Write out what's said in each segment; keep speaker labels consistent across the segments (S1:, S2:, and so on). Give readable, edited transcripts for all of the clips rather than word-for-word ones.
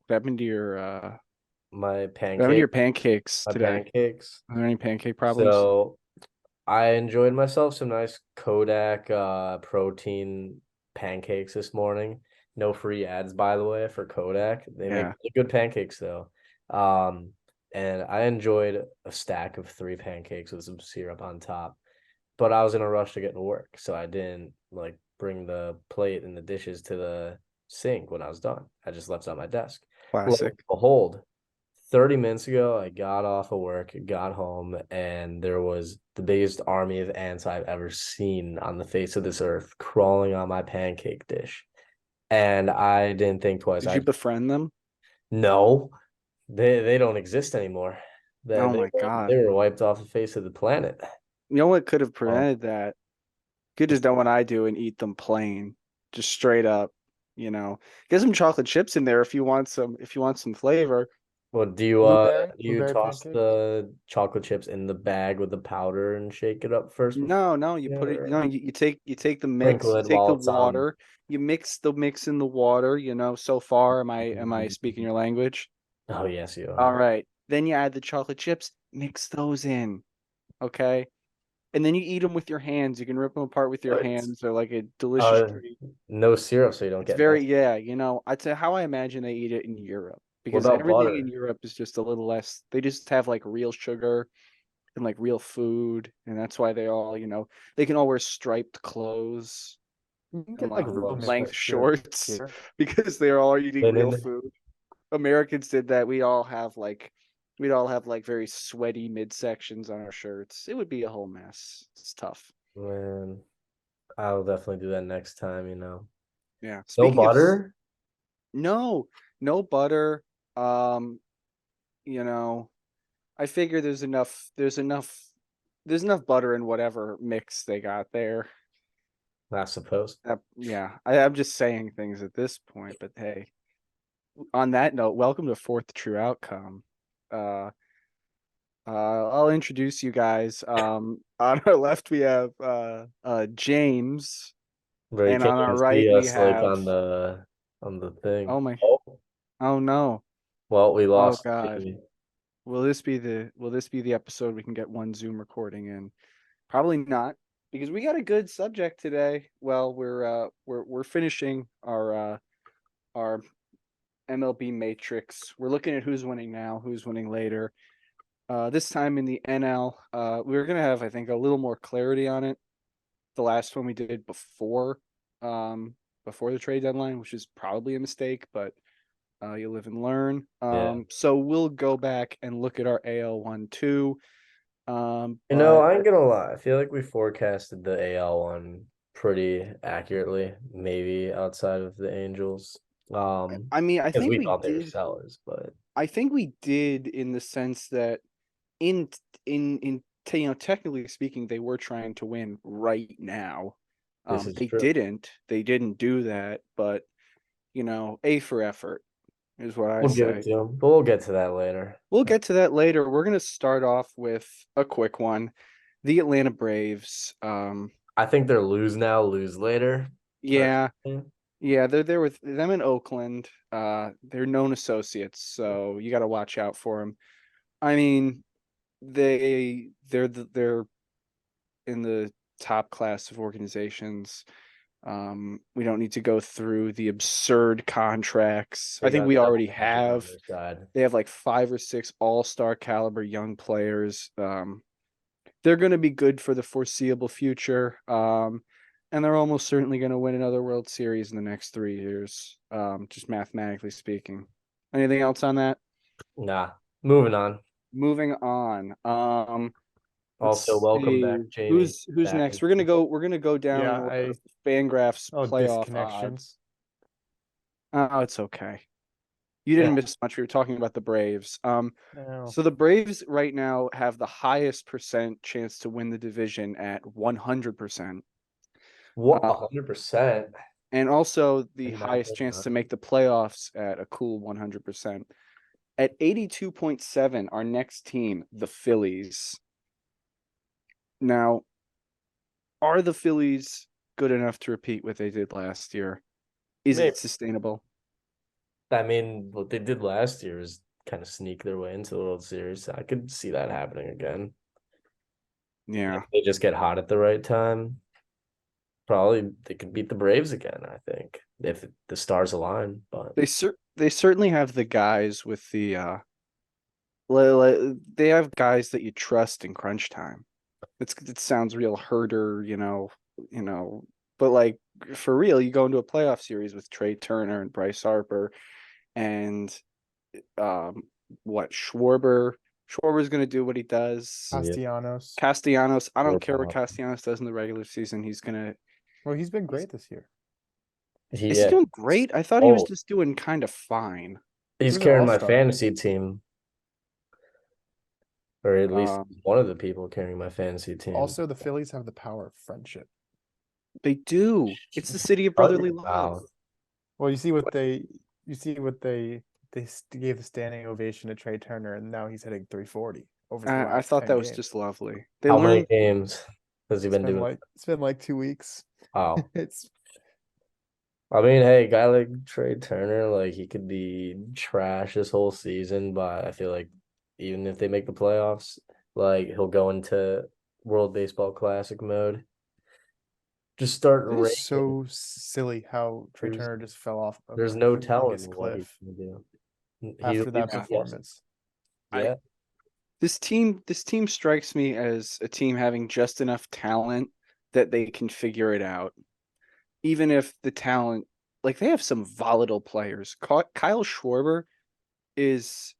S1: What happened to your
S2: My
S1: what happened to
S2: pancake,
S1: your pancakes
S2: my
S1: today?
S2: pancakes.
S1: Are there any pancake problems?
S2: So I enjoyed myself some nice Kodak protein pancakes this morning. No free ads, by the way, for Kodak. They make
S1: Yeah.
S2: really good pancakes though. Um, and I enjoyed a stack of three pancakes with some syrup on top. But I was in a rush to get to work, so I didn't like bring the plate and the dishes to the sink when I was done. I just left it on my desk. Lo and
S1: Classic.
S2: behold, 30 minutes ago, I got off of work, got home, and there was the biggest army of ants I've ever seen on the face of this earth crawling on my pancake dish. And I didn't think twice.
S1: Did you befriend them?
S2: No, they don't exist anymore. They
S1: Oh
S2: they
S1: my
S2: were, they
S1: God.
S2: were wiped off the face of the planet.
S1: You know what could have
S2: Um,
S1: prevented that? Could just done what I do and eat them plain. Just straight up, Get some chocolate chips in there if you want some flavor.
S2: well, do you
S3: Blueberry
S2: toss
S3: pancakes.
S2: the chocolate chips in the bag with the powder and shake it up first before
S1: No, no, you
S2: yeah,
S1: put it,
S2: or
S1: you take the mix,
S2: sprinkle
S1: you
S2: it
S1: take the
S2: while it's on?
S1: water, you mix the mix in the water. So far, am I speaking your language?
S2: Oh yes, you
S1: All
S2: are.
S1: right. Then you add the chocolate chips, mix those in, okay? And then you eat them with your hands. You can rip them apart with your
S2: What?
S1: hands. They're like a delicious
S2: Uh,
S1: treat.
S2: no syrup, so you don't
S1: It's
S2: get messed.
S1: very, yeah, I'd say how I imagine they eat it in Europe
S2: What
S1: because
S2: about
S1: everything in
S2: butter?
S1: Europe is just a little less, they just have like real sugar and like real food. And that's why they can all wear striped clothes
S3: You can
S1: and
S3: get like
S1: long
S3: real
S1: length
S3: maple syrup
S1: shorts
S3: here.
S1: because they're all eating real
S2: Linen?
S1: food. Americans did that. We'd all have like very sweaty midsections on our shirts. It would be a whole mess. It's tough.
S2: Man, I'll definitely do that next time.
S1: Yeah.
S2: No
S1: Speaking of
S2: butter?
S1: no, no butter. Um, you know, I figure there's enough butter in whatever mix they got there.
S2: I suppose.
S1: Yeah, I'm just saying things at this point, but hey, on that note, welcome to Fourth True Outcome. Uh, I'll introduce you guys. On our left we have James,
S2: Bro, you
S1: and
S2: can't
S1: on our
S2: even
S1: right
S2: see
S1: we
S2: us like
S1: have
S2: on the thing.
S1: oh my
S2: Oh,
S1: oh no
S2: well, we
S1: oh
S2: lost
S1: God.
S2: Jamie.
S1: Will this be the episode we can get one Zoom recording in? Probably not, because we got a good subject today. Well, we're finishing our MLB matrix. We're looking at who's winning now, who's winning later. This time in the NL, we're gonna have, I think, a little more clarity on it. The last one we did before the trade deadline, which is probably a mistake, but you live and learn.
S2: Yeah.
S1: So we'll go back and look at our AL one too.
S2: I
S1: But
S2: ain't gonna lie. I feel like we forecasted the AL one pretty accurately, maybe outside of the Angels.
S1: I mean,
S2: Because we thought they were sellers, but
S1: I think we did in the sense that in technically speaking, they were trying to win right now.
S2: this is
S1: They
S2: true.
S1: didn't do that, but A for effort is what I
S2: We'll give it
S1: say.
S2: to them, but we'll get to that later.
S1: We'll get to that later. We're gonna start off with a quick one. The Atlanta Braves.
S2: I think they're lose now, lose later.
S1: Yeah,
S2: Personally.
S1: yeah, they're there with them in Oakland. They're known associates, so you got to watch out for them. I mean, they're in the top class of organizations. We don't need to go through the absurd contracts. I
S2: They
S1: think
S2: got
S1: we
S2: double
S1: already
S2: digit on
S1: have.
S2: their side.
S1: They have like five or six all-star caliber young players. They're going to be good for the foreseeable future. And they're almost certainly going to win another World Series in the next 3 years, just mathematically speaking. Anything else on that?
S2: Nah, moving on.
S1: Moving on.
S2: Also,
S1: Let's
S2: welcome back,
S1: see
S2: Jamie.
S1: who's
S2: Back
S1: next. We're gonna go down in
S3: Yeah,
S1: order
S3: I
S1: of Fangraphs
S3: oh
S1: playoff odds.
S3: disconnections.
S1: Oh, it's okay. You
S2: yeah,
S1: didn't miss much. We were talking about the Braves.
S3: No.
S1: So the Braves right now have the highest percent chance to win the division at 100%.
S2: what
S1: Uh,
S2: 100%.
S1: and also the
S2: Did not
S1: highest
S2: think
S1: chance
S2: about
S1: to
S2: it.
S1: make the playoffs at a cool 100%. At 82.7, our next team, the Phillies. Now, are the Phillies good enough to repeat what they did last year? Is
S2: Maybe.
S1: it sustainable?
S2: I mean, what they did last year is kind of sneak their way into the World Series. I could see that happening again. If
S1: Yeah.
S2: they just get hot at the right time, probably they could beat the Braves again, I think, if the stars align. But
S1: They certainly have the guys with the they have guys that you trust in crunch time. It sounds real herder, you know, but like for real, you go into a playoff series with Trey Turner and Bryce Harper and um what Schwarber. Schwarber's gonna do what he does.
S2: yeah,
S3: Castellanos.
S1: Castellanos, I don't
S2: Work
S1: care what
S2: out.
S1: Castellanos does in the regular season.
S3: Well, he's been great this year.
S1: Is he
S2: yeah.
S1: doing great? I thought he was
S2: Oh,
S1: just doing kind of fine.
S2: he's
S3: was an
S2: carrying my
S3: all-star.
S2: fantasy team, or at least
S1: Um,
S2: one of the people carrying my fantasy team.
S3: Also, the Phillies have the power of friendship.
S1: they do. It's the city of
S2: Oh,
S1: brotherly love.
S2: wow.
S3: Well, you see what gave the standing ovation to Trey Turner, and now he's hitting 340 over the
S1: I
S3: last
S1: thought
S3: 10
S1: that was
S3: games.
S1: just lovely. They
S2: How many
S1: learned
S2: games has he been doing?
S3: It's been like 2 weeks.
S2: Oh,
S3: It's
S2: I mean, hey, a guy like Trey Turner, like he could be trash this whole season, but I feel like even if they make the playoffs, like he'll go into World Baseball Classic mode. Just start
S3: it is
S2: raking.
S3: so silly how Trey
S2: There's
S3: Turner just fell off a
S2: there's no
S3: humongous
S2: telling what he's
S3: cliff
S2: gonna do.
S3: after that
S1: yeah.
S3: performance.
S1: I
S2: Yeah,
S1: this team strikes me as a team having just enough talent that they can figure it out. Even if the talent, like they have some volatile players. Kyle Schwarber is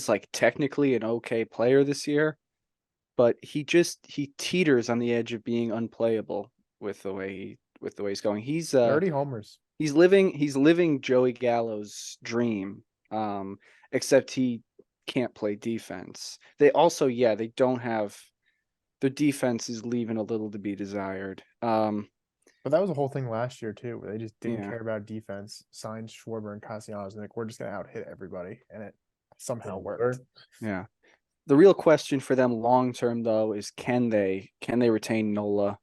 S1: like technically an okay player this year, but he teeters on the edge of being unplayable with the way he's going.
S3: 30 homers.
S1: He's living Joey Gallo's dream. Except he can't play defense. They also, yeah, they don't have their defense is leaving a little to be desired.
S3: But that was the whole thing last year too, where they just didn't
S1: Yeah.
S3: care about defense, signed Schwarber and Castellanos, and like we're just gonna out hit everybody, and it somehow worked.
S1: Yeah. The real question for them long term though is can they retain Nola?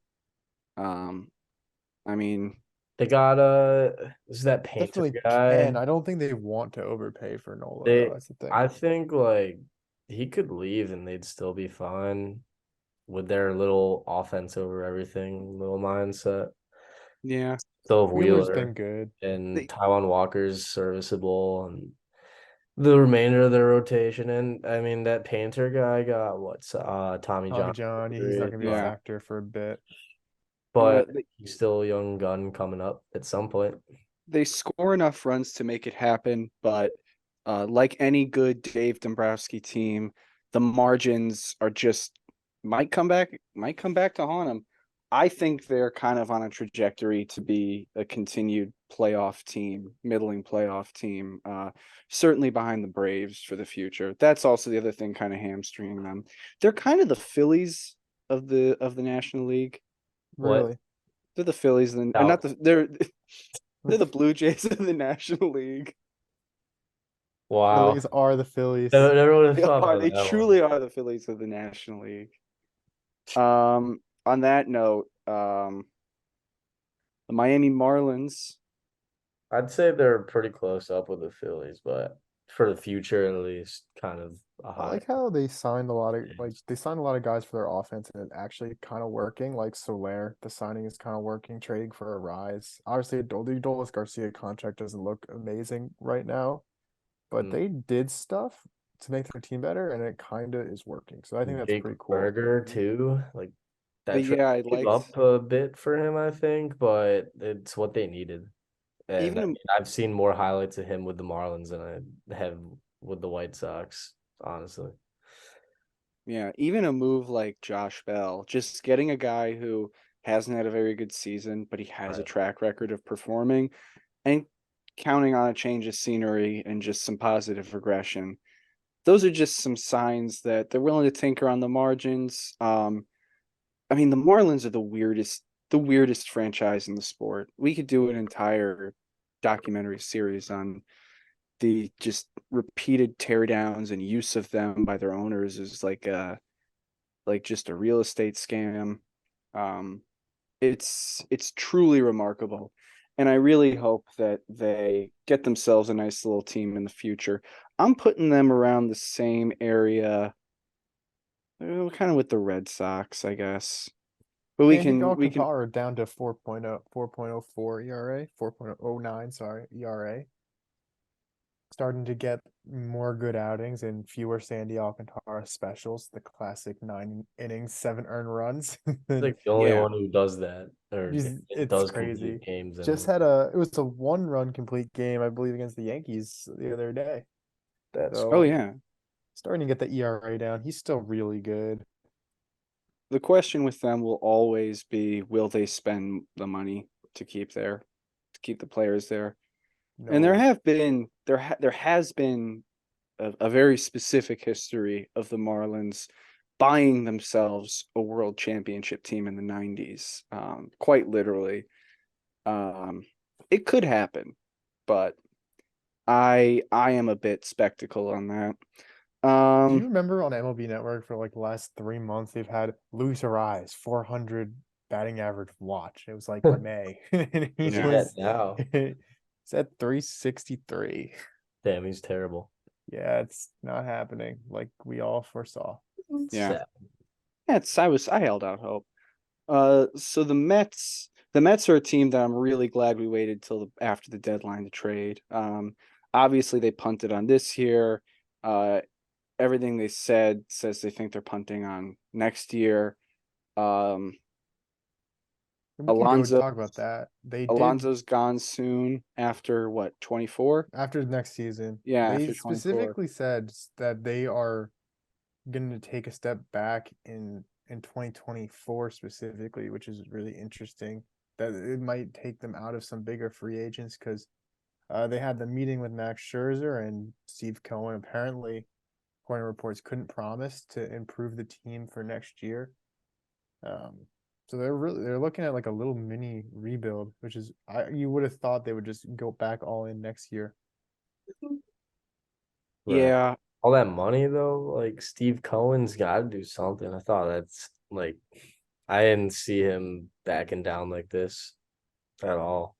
S1: I mean,
S2: they got is that Painter
S3: Definitely
S2: guy?
S3: can. I don't think they want to overpay for Nola
S2: They,
S3: though. That's the thing.
S2: I think like he could leave and they'd still be fine with their little offense over everything little mindset.
S1: yeah.
S2: Still have
S3: Wheeler's
S2: Wheeler
S3: been good.
S2: and
S1: They,
S2: Taiwan Walker's serviceable and the remainder of their rotation. And I mean that Painter guy got what's Tommy
S3: Tommy
S2: John
S3: John, he's not
S2: surgery,
S3: gonna be a
S1: Yeah.
S3: factor for a bit.
S2: but
S1: they
S2: he's still a young gun coming up at some point.
S1: they score enough runs to make it happen, but like any good Dave Dombrowski team, the margins are just might come back to haunt them. I think they're kind of on a trajectory to be a continued playoff team, middling playoff team, certainly behind the Braves for the future. That's also the other thing kind of hamstringing them. They're kind of the Phillies of the National League.
S2: What?
S3: Really.
S1: They're the Phillies, and
S2: No.
S1: not they're the Blue Jays of the National League.
S2: Wow.
S3: Phillies are the Phillies.
S2: Never would have
S1: They
S2: thought
S1: are.
S2: about
S1: They
S2: that
S1: truly
S2: one.
S1: are the Phillies of the National League. On that note, the Miami Marlins.
S2: I'd say they're pretty close up with the Phillies, but for the future at least, kind of a
S3: I
S2: high.
S3: like how they signed a lot of they signed a lot of guys for their offense and it actually kind of working. Like Soler, the signing is kind of working, trading for a rise. Obviously, Adolis Garcia contract doesn't look amazing right now, but
S2: Mm.
S3: they did stuff to make their team better, and it kind of is working. So I think that's
S2: Jake
S3: pretty cool.
S2: Burger too. Like that trade
S1: Yeah, I
S2: gave
S1: liked
S2: up a bit for him, I think, but it's what they needed. And
S1: even
S2: I
S1: a,
S2: mean, I've seen more highlights of him with the Marlins than I have with the White Sox, honestly.
S1: yeah, even a move like Josh Bell, just getting a guy who hasn't had a very good season, but he has a
S2: Right.
S1: track record of performing and counting on a change of scenery and just some positive regression. Those are just some signs that they're willing to tinker on the margins. I mean, the Marlins are the weirdest franchise in the sport. We could do an entire documentary series on the just repeated teardowns and use of them by their owners is like just a real estate scam. Um, it's truly remarkable. And I really hope that they get themselves a nice little team in the future. I'm putting them around the same area, kind of with the Red Sox, I guess. But
S3: Yeah, Miguel
S1: we can
S3: Cabrera down to 4.04 ERA, 4.09, sorry, ERA. Starting to get more good outings and fewer Sandy Alcantara specials, the classic 9 innings, 7 earned runs.
S2: Like the only
S1: Yeah.
S2: one who does that or it
S3: It's
S2: does complete
S3: crazy.
S2: games
S3: Just
S2: and
S3: had it was a 1 run complete game, I believe, against the Yankees the other day.
S2: that's
S1: Oh
S3: So
S1: yeah.
S3: starting to get the ERA down. He's still really good.
S1: The question with them will always be, will they spend the money to keep the players there? And
S3: No,
S1: there has been a very specific history of the Marlins buying themselves a world championship team in the 90s. Quite literally. It could happen, but I am a bit skeptical on that.
S3: do you
S1: Um,
S3: remember on MLB Network for like the last 3 months they've had Luis Ariz 400 batting average watch. It was like May, and he
S2: where's he
S1: Yeah.
S2: at
S3: was
S2: now?
S3: it's at 363.
S2: Damn, he's terrible.
S3: Yeah, it's not happening like we all foresaw.
S1: yeah.
S2: Sad.
S1: I held out hope. So the Mets are a team that I'm really glad we waited till after the deadline to trade. Obviously they punted on this year. Uh, Everything they said says they think they're punting on next year. Um,
S3: And we can go
S1: Alonso
S3: talk about that. They did
S1: Alonso's gone soon after what, 24?
S3: after the next season.
S1: Yeah,
S3: They
S1: after 24.
S3: specifically said that they are going to take a step back in 2024 specifically, which is really interesting. That it might take them out of some bigger free agents because they had the meeting with Max Scherzer and Steve Cohen. Apparently, according to reports, couldn't promise to improve the team for next year. Um, so they're looking at like a little mini rebuild, which is you would have thought they would just go back all in next year.
S2: Right.
S1: Yeah,
S2: All that money though, like Steve Cohen's got to do something. I thought that's like I didn't see him backing down like this at all.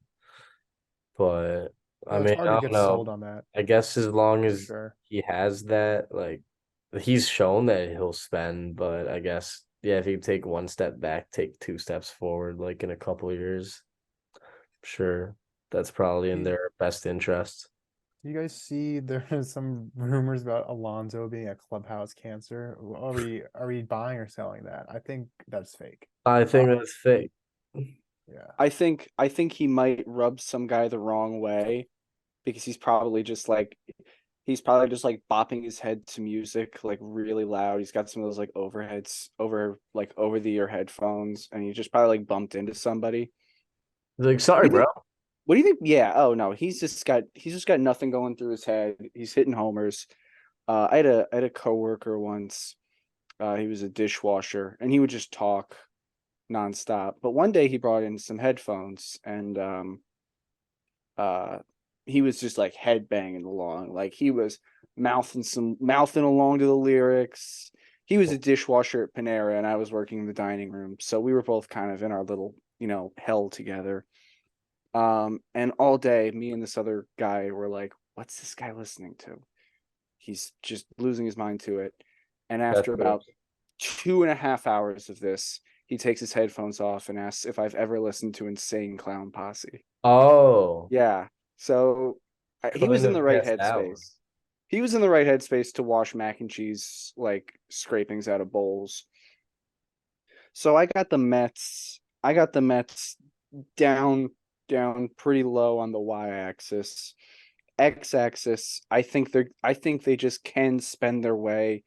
S2: But I
S3: It's
S2: mean,
S3: hard
S2: I
S3: to
S2: don't
S3: get sold
S2: know.
S3: on that
S2: I guess as long
S3: for
S2: as
S3: sure.
S2: he has that, like he's shown that he'll spend, but I guess yeah, if you take one step back, take 2 steps forward, like in a couple of years, sure, that's probably in
S3: You,
S2: their best interest.
S3: you guys see there's some rumors about Alonso being a clubhouse cancer. Are we buying or selling that? I think that's fake.
S2: I
S1: uh,
S2: think that's fake.
S3: Yeah.
S1: I think he might rub some guy the wrong way because he's probably just like bopping his head to music like really loud. He's got some of those like over the ear headphones, and he just probably like bumped into somebody.
S2: Like,
S1: What
S2: sorry,
S1: do you
S2: bro.
S1: think? What do you think? Yeah. Oh no, he's just got nothing going through his head. He's hitting homers. I had a coworker once. He was a dishwasher, and he would just talk nonstop. But one day he brought in some headphones, and uh, he was just like head banging along, like he was mouthing along to the lyrics. He was a dishwasher at Panera, and I was working in the dining room, so we were both kind of in our little, hell together. And all day, me and this other guy were like, "What's this guy listening to? He's just losing his mind to it." And
S2: That's
S1: after
S2: good.
S1: about 2.5 hours of this, he takes his headphones off and asks if I've ever listened to Insane Clown Posse.
S2: Oh,
S1: Yeah. So he was
S2: couldn't
S1: in the
S2: have
S1: right
S2: guessed that one.
S1: headspace. He was in the right headspace to wash mac and cheese like scrapings out of bowls. So I got the Mets down pretty low on the y-axis. X-axis, I think they just can spend their way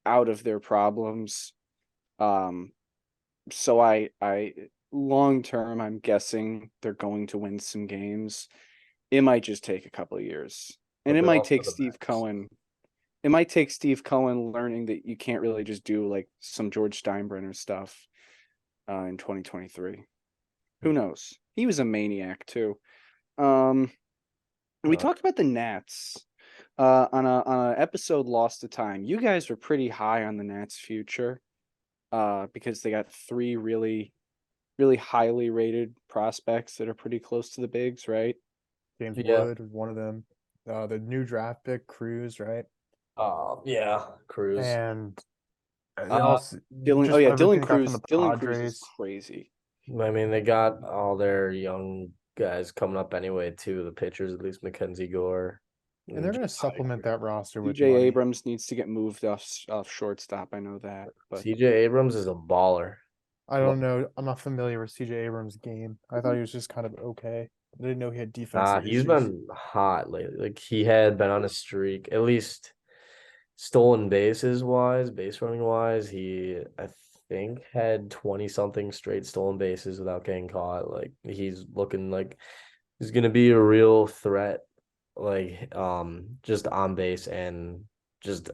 S1: out of their problems. Um so I long term I'm guessing they're going to win some games. It might just take a couple of years. And
S2: But they're also the Mets.
S1: It might take Steve Cohen learning that you can't really just do like some George Steinbrenner stuff in 2023. Who knows? He was a maniac too. Um, and we
S2: Uh,
S1: talked about the Nats on a episode Lost to Time. You guys were pretty high on the Nats' future because they got three really highly rated prospects that are pretty close to the bigs, right?
S3: James
S2: Yeah.
S3: Wood was one of them. The new draft pick, Cruz, right?
S2: Yeah, Cruz.
S3: And
S2: Uh,
S3: also
S1: Dylan, oh
S3: just
S1: yeah,
S3: everything they got from the
S1: Dylan Cruz is
S3: Padres.
S1: crazy.
S2: I mean, they got all their young guys coming up anyway, too. The pitchers, at least Mackenzie Gore.
S3: And they're going to
S2: Jake
S3: supplement that roster with
S1: CJ
S3: money.
S1: Abrams needs to get moved off shortstop. I know that, but
S2: CJ Abrams is a baller.
S3: I don't know. I'm not familiar with CJ Abrams' game. I thought he was just kind of okay. I didn't know he had defensive
S2: He's
S3: issues.
S2: been hot lately. Like he had been on a streak, at least stolen bases wise, base running wise. I think had 20 something straight stolen bases without getting caught. Like he's looking like he's gonna be a real threat. Like just on base and just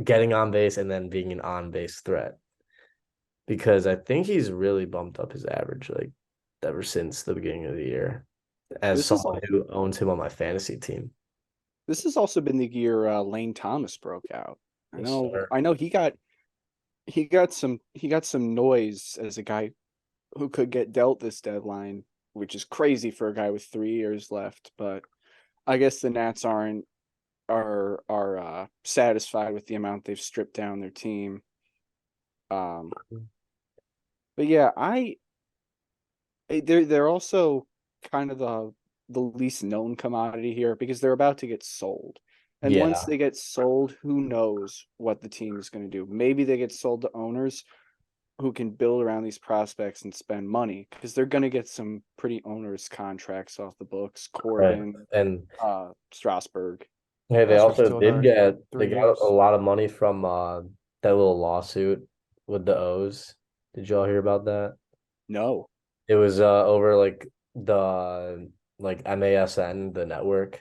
S2: getting on base and then being an on base threat. Because I think he's really bumped up his average like ever since the beginning of the year as
S1: This is
S2: someone who owns him on my fantasy team.
S1: this has also been the year Lane Thomas broke out.
S2: Yes, sir.
S1: I know he got some noise as a guy who could get dealt this deadline, which is crazy for a guy with 3 years left. But I guess the Nats are satisfied with the amount they've stripped down their team. But yeah, they're also kind of the least known commodity here because they're about to get sold. And once
S2: Yeah,
S1: they get sold, who knows what the team is going to do? Maybe they get sold to owners who can build around these prospects and spend money because they're going to get some pretty onerous contracts off the books.
S2: right.
S1: Corbin,
S2: And
S1: Strasburg.
S2: hey, they
S3: Strasburg
S2: also
S3: still
S2: did
S3: got
S2: get
S3: 3
S2: they got
S3: years.
S2: a lot of money from that little lawsuit with the O's. Did y'all hear about that?
S1: No.
S2: It was over like the like MASN, the network.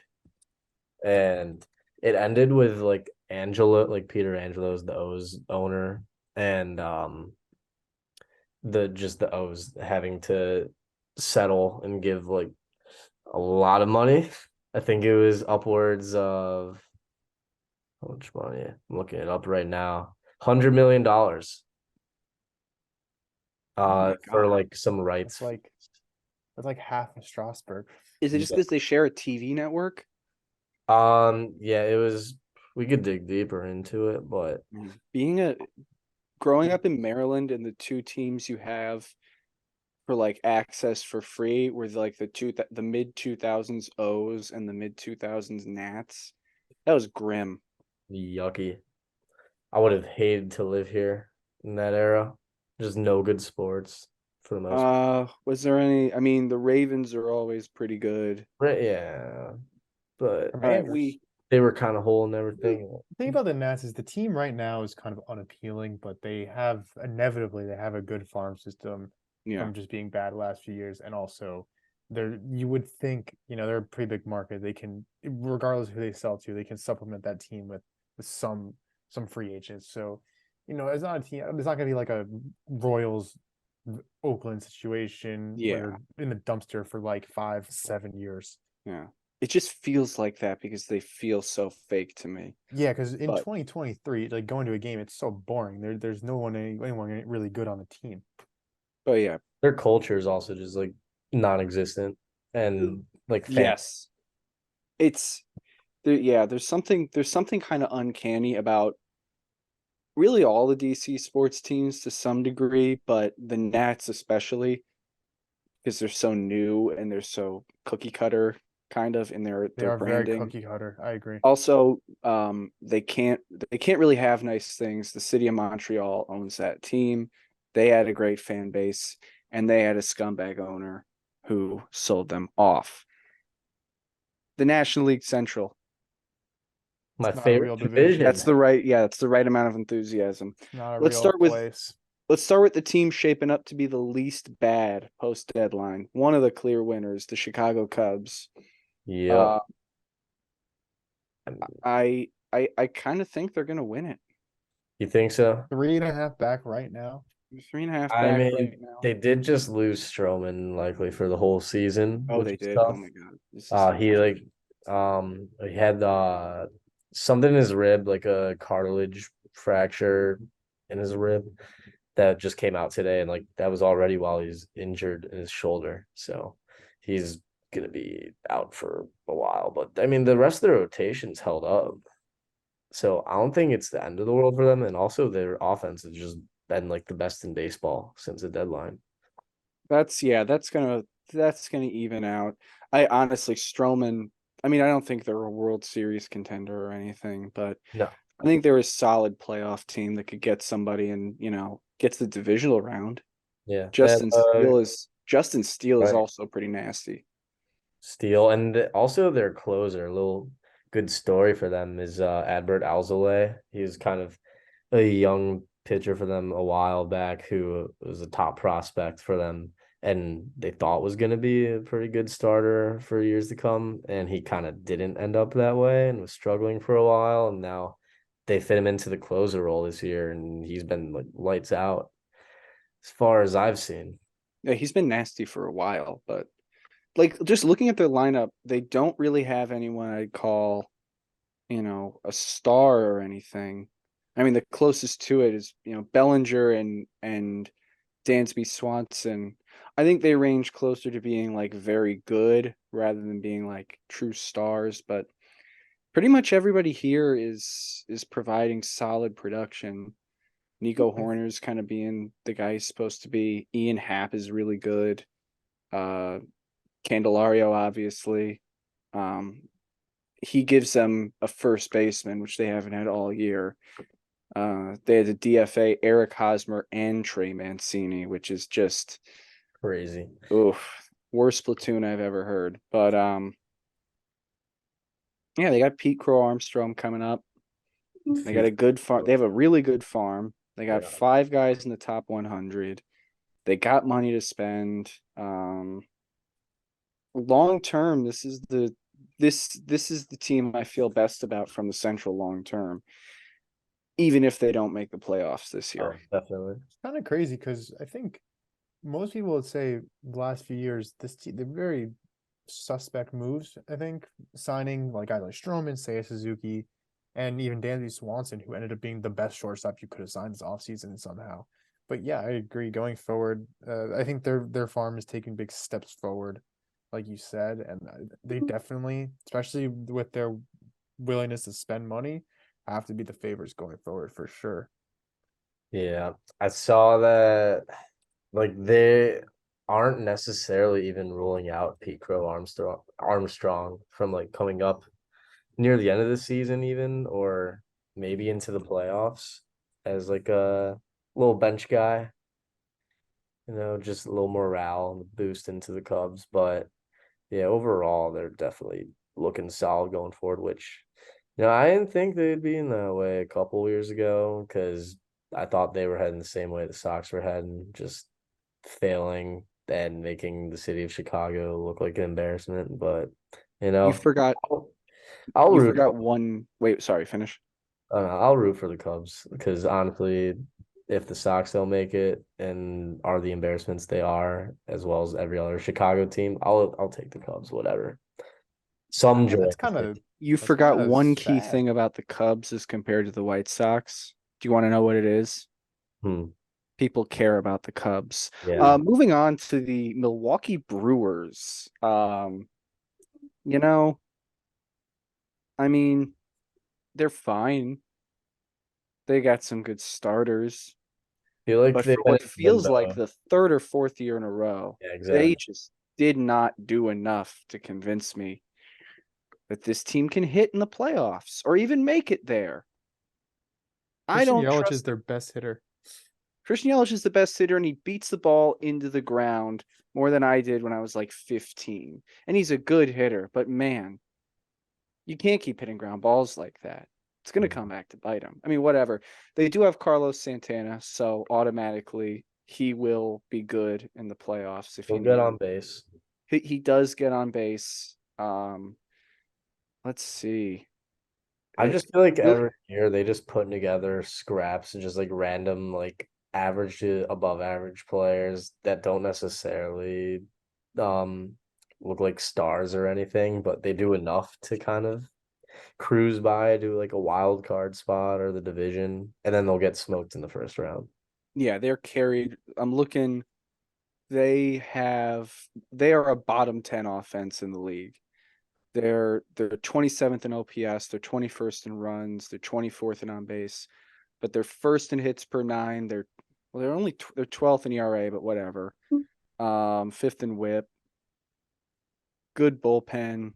S2: And it ended with like Angelo, like Peter Angelo's the O's owner, and the O's having to settle and give like a lot of money. I think it was upwards of how much money? I'm looking it up right now. $100 million.
S1: Oh my
S2: For
S1: God.
S2: like some rights.
S3: That's like half of Strasburg.
S1: Is it just
S2: Yeah.
S1: because they share a TV network?
S2: Yeah, it was. We could dig deeper into it, but
S1: Growing up in Maryland and the two teams you have for like access for free were like the mid 2000s O's and the mid 2000s Nats. That was grim.
S2: yucky. I would have hated to live here in that era. Just no good sports for the most part.
S1: Was there any? I mean, the Ravens are always pretty good.
S2: Right, yeah, but
S1: All right,
S3: Commanders.
S2: they were kind of holding everything.
S3: The thing about the Nats is the team right now is kind of unappealing, but they have they have a good farm system
S1: yeah,
S3: from just being bad the last few years, and also you would think they're a pretty big market. They can, regardless of who they sell to, they can supplement that team with some free agents. So it's not a team. It's not going to be like a Royals Oakland situation where
S1: yeah,
S3: they're in the dumpster for like 5-7 years.
S1: yeah. It just feels like that because they feel so fake to me.
S3: Yeah, because in
S1: But
S3: 2023, like going to a game, it's so boring. There's no anyone really good on the team.
S1: but yeah,
S2: Their culture is also just like non-existent and like
S1: yes, it's there. Yeah, there's something kind of uncanny about really all the DC sports teams to some degree, but the Nats especially because they're so new and they're so cookie cutter kind of in
S3: They
S1: their
S3: are very
S1: branding.
S3: cookie cutter. I agree.
S1: Also, they can't really have nice things. The city of Montreal owns that team. They had a great fan base, and they had a scumbag owner who sold them off. The National League Central.
S2: my
S3: It's not a
S2: favorite
S3: real
S2: division.
S1: That's the right amount of enthusiasm.
S3: Not a
S1: Let's
S3: real
S1: start with
S3: place.
S1: let's start with the team shaping up to be the least bad post deadline. One of the clear winners, the Chicago Cubs.
S2: Yeah,
S1: I kind of think they're gonna win it.
S2: you think so?
S3: 3.5 back right now.
S1: 3.5
S2: I
S1: back
S2: mean,
S1: right now.
S2: they did just lose Stroman likely for the whole season,
S1: Oh,
S2: which
S1: they
S2: is
S1: did. Oh
S2: tough.
S1: my God. This is
S2: He had something in his rib, like a cartilage fracture in his rib. that just came out today, and like that was already while he's injured in his shoulder. So he's gonna be out for a while. But I mean, the rest of the rotation's held up. So I don't think it's the end of the world for them. And also their offense has just been like the best in baseball since the deadline.
S1: That's gonna even out. I honestly, Stroman, I mean, I don't think they're a World Series contender or anything, but
S2: No.
S1: I think they're a solid playoff team that could get somebody and, gets the divisional round.
S2: Yeah.
S1: Justin Steele is
S2: Right.
S1: also pretty nasty.
S2: Steele, and also their closer, a little good story for them is Adbert Alzolay. He was kind of a young pitcher for them a while back who was a top prospect for them, and they thought was going to be a pretty good starter for years to come, and he kind of didn't end up that way and was struggling for a while, and now they fit him into the closer role this year, and he's been like lights out as far as I've seen.
S1: Yeah, he's been nasty for a while, but like just looking at their lineup, they don't really have anyone I'd call, a star or anything. I mean, the closest to it is, Bellinger and Dansby Swanson. I think they range closer to being like very good rather than being like true stars, but pretty much everybody here is providing solid production. Nico Horner's kind of being the guy he's supposed to be. Ian Happ is really good. Candelario, obviously. He gives them a first baseman, which they haven't had all year. They had the DFA, Eric Hosmer, and Trey Mancini, which is just
S2: Crazy.
S1: worst platoon I've ever heard. But yeah, they got Pete Crow Armstrong coming up. They got a good farm. They have a really good farm. They got
S2: Yeah.
S1: 5 guys in the top 100. They got money to spend. Long term, this is the team I feel best about from the Central long term, even if they don't make the playoffs this
S2: Oh,
S1: year.
S2: definitely.
S3: It's kind of crazy because I think most people would say the last few years, they're very suspect moves. I think signing like guys like Stroman, Seiya Suzuki, and even Dansby Swanson, who ended up being the best shortstop you could have signed this offseason somehow. But yeah, I agree. Going forward, I think their farm is taking big steps forward, like you said, and they definitely, especially with their willingness to spend money, have to be the favorites going forward for sure.
S2: Yeah, I saw that like they aren't necessarily even ruling out Pete Crow Armstrong from like coming up near the end of the season even, or maybe into the playoffs as like a little bench guy, just a little morale and boost into the Cubs. But yeah, overall they're definitely looking solid going forward, which I didn't think they'd be in that way a couple years ago because I thought they were heading the same way the Sox were heading, just failing and making the city of Chicago look like an embarrassment. But
S1: You forgot
S2: I'll, I'll
S1: you
S2: root.
S1: forgot one. Wait, sorry, finish.
S2: I'll root for the Cubs because honestly, if the Sox don't make it and are the embarrassments they are, as well as every other Chicago team, I'll take the Cubs, whatever. Some joy.
S3: That's kind of
S1: You
S3: that's
S1: forgot
S3: kind of
S1: one key
S3: sad.
S1: thing about the Cubs as compared to the White Sox. Do you want to know what it is?
S2: Hmm.
S1: People care about the Cubs.
S2: Yeah.
S1: Moving on to the Milwaukee Brewers. You know, I mean, they're fine. They got some good starters,
S2: Feel like
S1: but
S2: they've
S1: for
S2: been
S1: what
S2: in
S1: feels like
S2: limbo.
S1: the third or fourth year in a row,
S2: Yeah,
S1: they
S2: exactly.
S1: just did not do enough to convince me that this team can hit in the playoffs or even make it there. I
S3: Christian
S1: don't
S3: Yelich is
S1: trust
S3: their best hitter.
S1: Christian Yelich is the best hitter, and he beats the ball into the ground more than I did when I was like 15. And he's a good hitter, but man, you can't keep hitting ground balls like that. It's going to come back to bite him. I mean, whatever. They do have Carlos Santana, so automatically he will be good in the playoffs if
S2: He'll
S1: you
S2: get
S1: need
S2: on
S1: him.
S2: base.
S1: He does get on base. Let's see.
S2: I
S1: It
S2: just feel like
S1: really
S2: every year they just put together scraps and just like random like average to above average players that don't necessarily um look like stars or anything, but they do enough to kind of cruise by, do like a wild card spot or the division, and then they'll get smoked in the first round.
S1: Yeah, they're carried. I'm looking. They are a bottom 10 offense in the league. They're 27th in OPS, they're 21st in runs, they're 24th in on base, but they're first in hits per nine. They're 12th in ERA, but whatever. Fifth in WHIP. Good bullpen.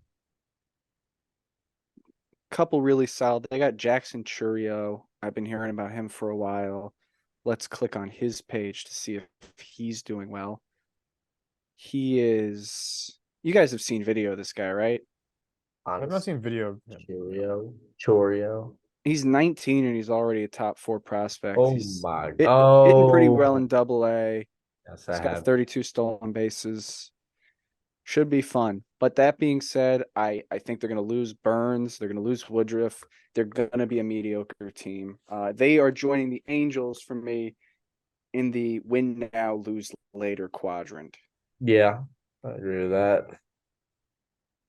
S1: Couple really solid. They got Jackson Churio. I've been hearing about him for a while. Let's click on his page to see if he's doing well. He is. You guys have seen video of this guy, right?
S3: I've not
S2: Honestly,
S3: seen video of him.
S2: Chorio.
S1: He's 19 and he's already a top 4 prospect.
S2: Oh
S1: He's
S2: my!
S1: hitting pretty well
S2: Oh,
S1: in Double A.
S2: yes, I
S1: He's got
S2: have.
S1: 32 stolen bases. Should be fun. But that being said, I think they're going to lose Burns. They're going to lose Woodruff. They're going to be a mediocre team. They are joining the Angels for me in the win now, lose later quadrant.
S2: Yeah, I agree with that.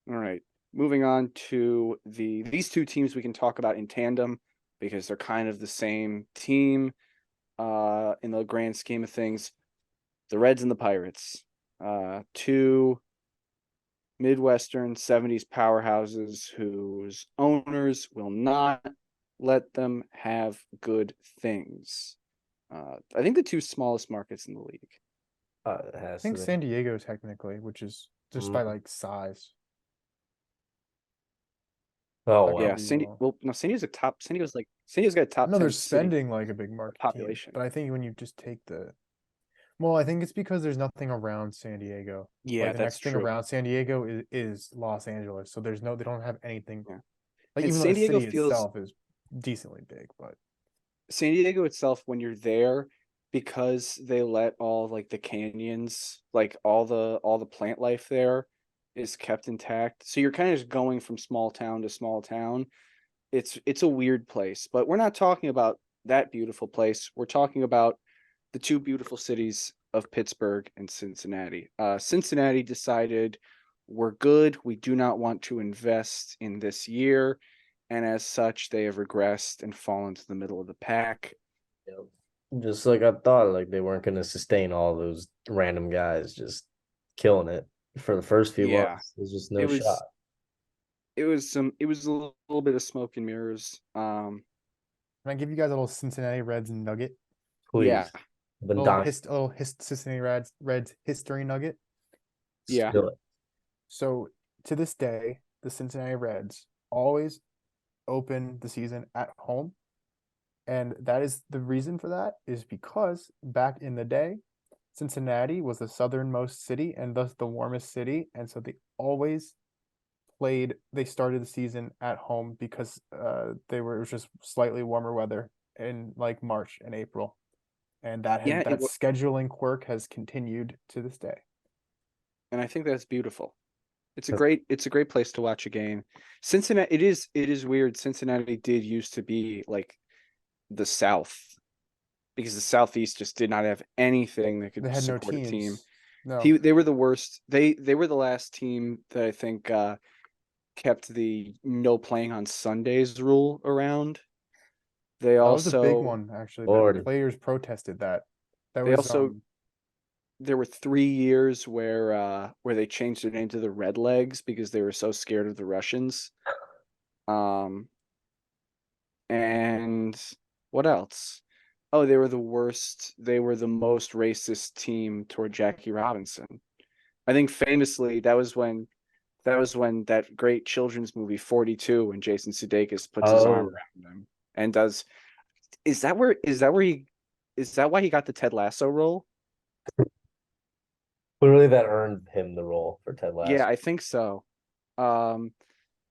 S1: All right. Moving on to these two teams we can talk about in tandem because they're kind of the same team in the grand scheme of things. The Reds and the Pirates. Two Midwestern 70s powerhouses whose owners will not let them have good things. I think the two smallest markets in the league.
S2: It
S3: I
S2: has
S3: think
S2: to be.
S3: San Diego technically, which is just by
S2: Mm.
S3: like size.
S2: Oh
S3: That could
S1: Yeah,
S2: well.
S3: be wrong.
S1: San Diego's got a
S3: I
S1: top
S3: know
S1: 10
S3: they're
S1: city
S3: spending like a big market team,
S1: population.
S3: but I think when you just take well, I think it's because there's nothing around San Diego.
S1: Yeah,
S3: Like the
S1: that's
S3: next thing
S1: true.
S3: around San Diego is Los Angeles. So they don't have anything.
S1: Yeah.
S3: Like
S1: And
S3: even though
S1: San
S3: the
S1: Diego
S3: city
S1: feels
S3: itself is decently big, but
S1: San Diego itself, when you're there, because they let all like the canyons, like all the plant life there is kept intact. So you're kind of just going from small town to small town. It's a weird place, but we're not talking about that beautiful place. We're talking about the two beautiful cities of Pittsburgh and Cincinnati. Cincinnati decided we're good. We do not want to invest in this year. And as such, they have regressed and fallen to the middle of the pack.
S2: Yep. Just like I thought, like they weren't going to sustain all those random guys just killing it for the first few
S1: Yeah,
S2: months. There's just
S1: it
S2: no shot.
S1: was it was a little bit of smoke and mirrors.
S3: can I give you guys a little Cincinnati Reds nugget?
S1: Yeah,
S2: Please, I've been
S3: A little
S2: dying.
S3: Cincinnati Reds history nugget.
S1: yeah.
S2: Spill it.
S3: So to this day, the Cincinnati Reds always open the season at home. And that is the reason for that is because back in the day, Cincinnati was the southernmost city and thus the warmest city. And so they started the season at home because it was just slightly warmer weather in like March and April. And
S1: Yeah,
S3: that scheduling quirk has continued to this day.
S1: and I think that's beautiful. It's a
S2: That's-
S1: great place to watch a game. Cincinnati, it is weird. Cincinnati did used to be like the South because the Southeast just did not have anything that
S3: They
S1: could
S3: had no
S1: support a team.
S3: teams. No.
S1: They were the worst. They were the last team that I think kept the no playing on Sundays rule around. They
S3: That was a big
S1: also
S3: one, actually. The
S2: Lord.
S3: players protested that. That
S1: they
S3: was
S1: also there were 3 years where they changed their name to the Redlegs because they were so scared of the Russians. And what else? Oh, they were the worst. They were the most racist team toward Jackie Robinson. I think famously that was when that great children's movie 42 when Jason Sudeikis puts his arm
S2: Oh,
S1: around him and does is that where he is that why he got the Ted Lasso role?
S2: clearly that earned him the role for Ted
S1: Yeah,
S2: Lasso.
S1: I think so. Um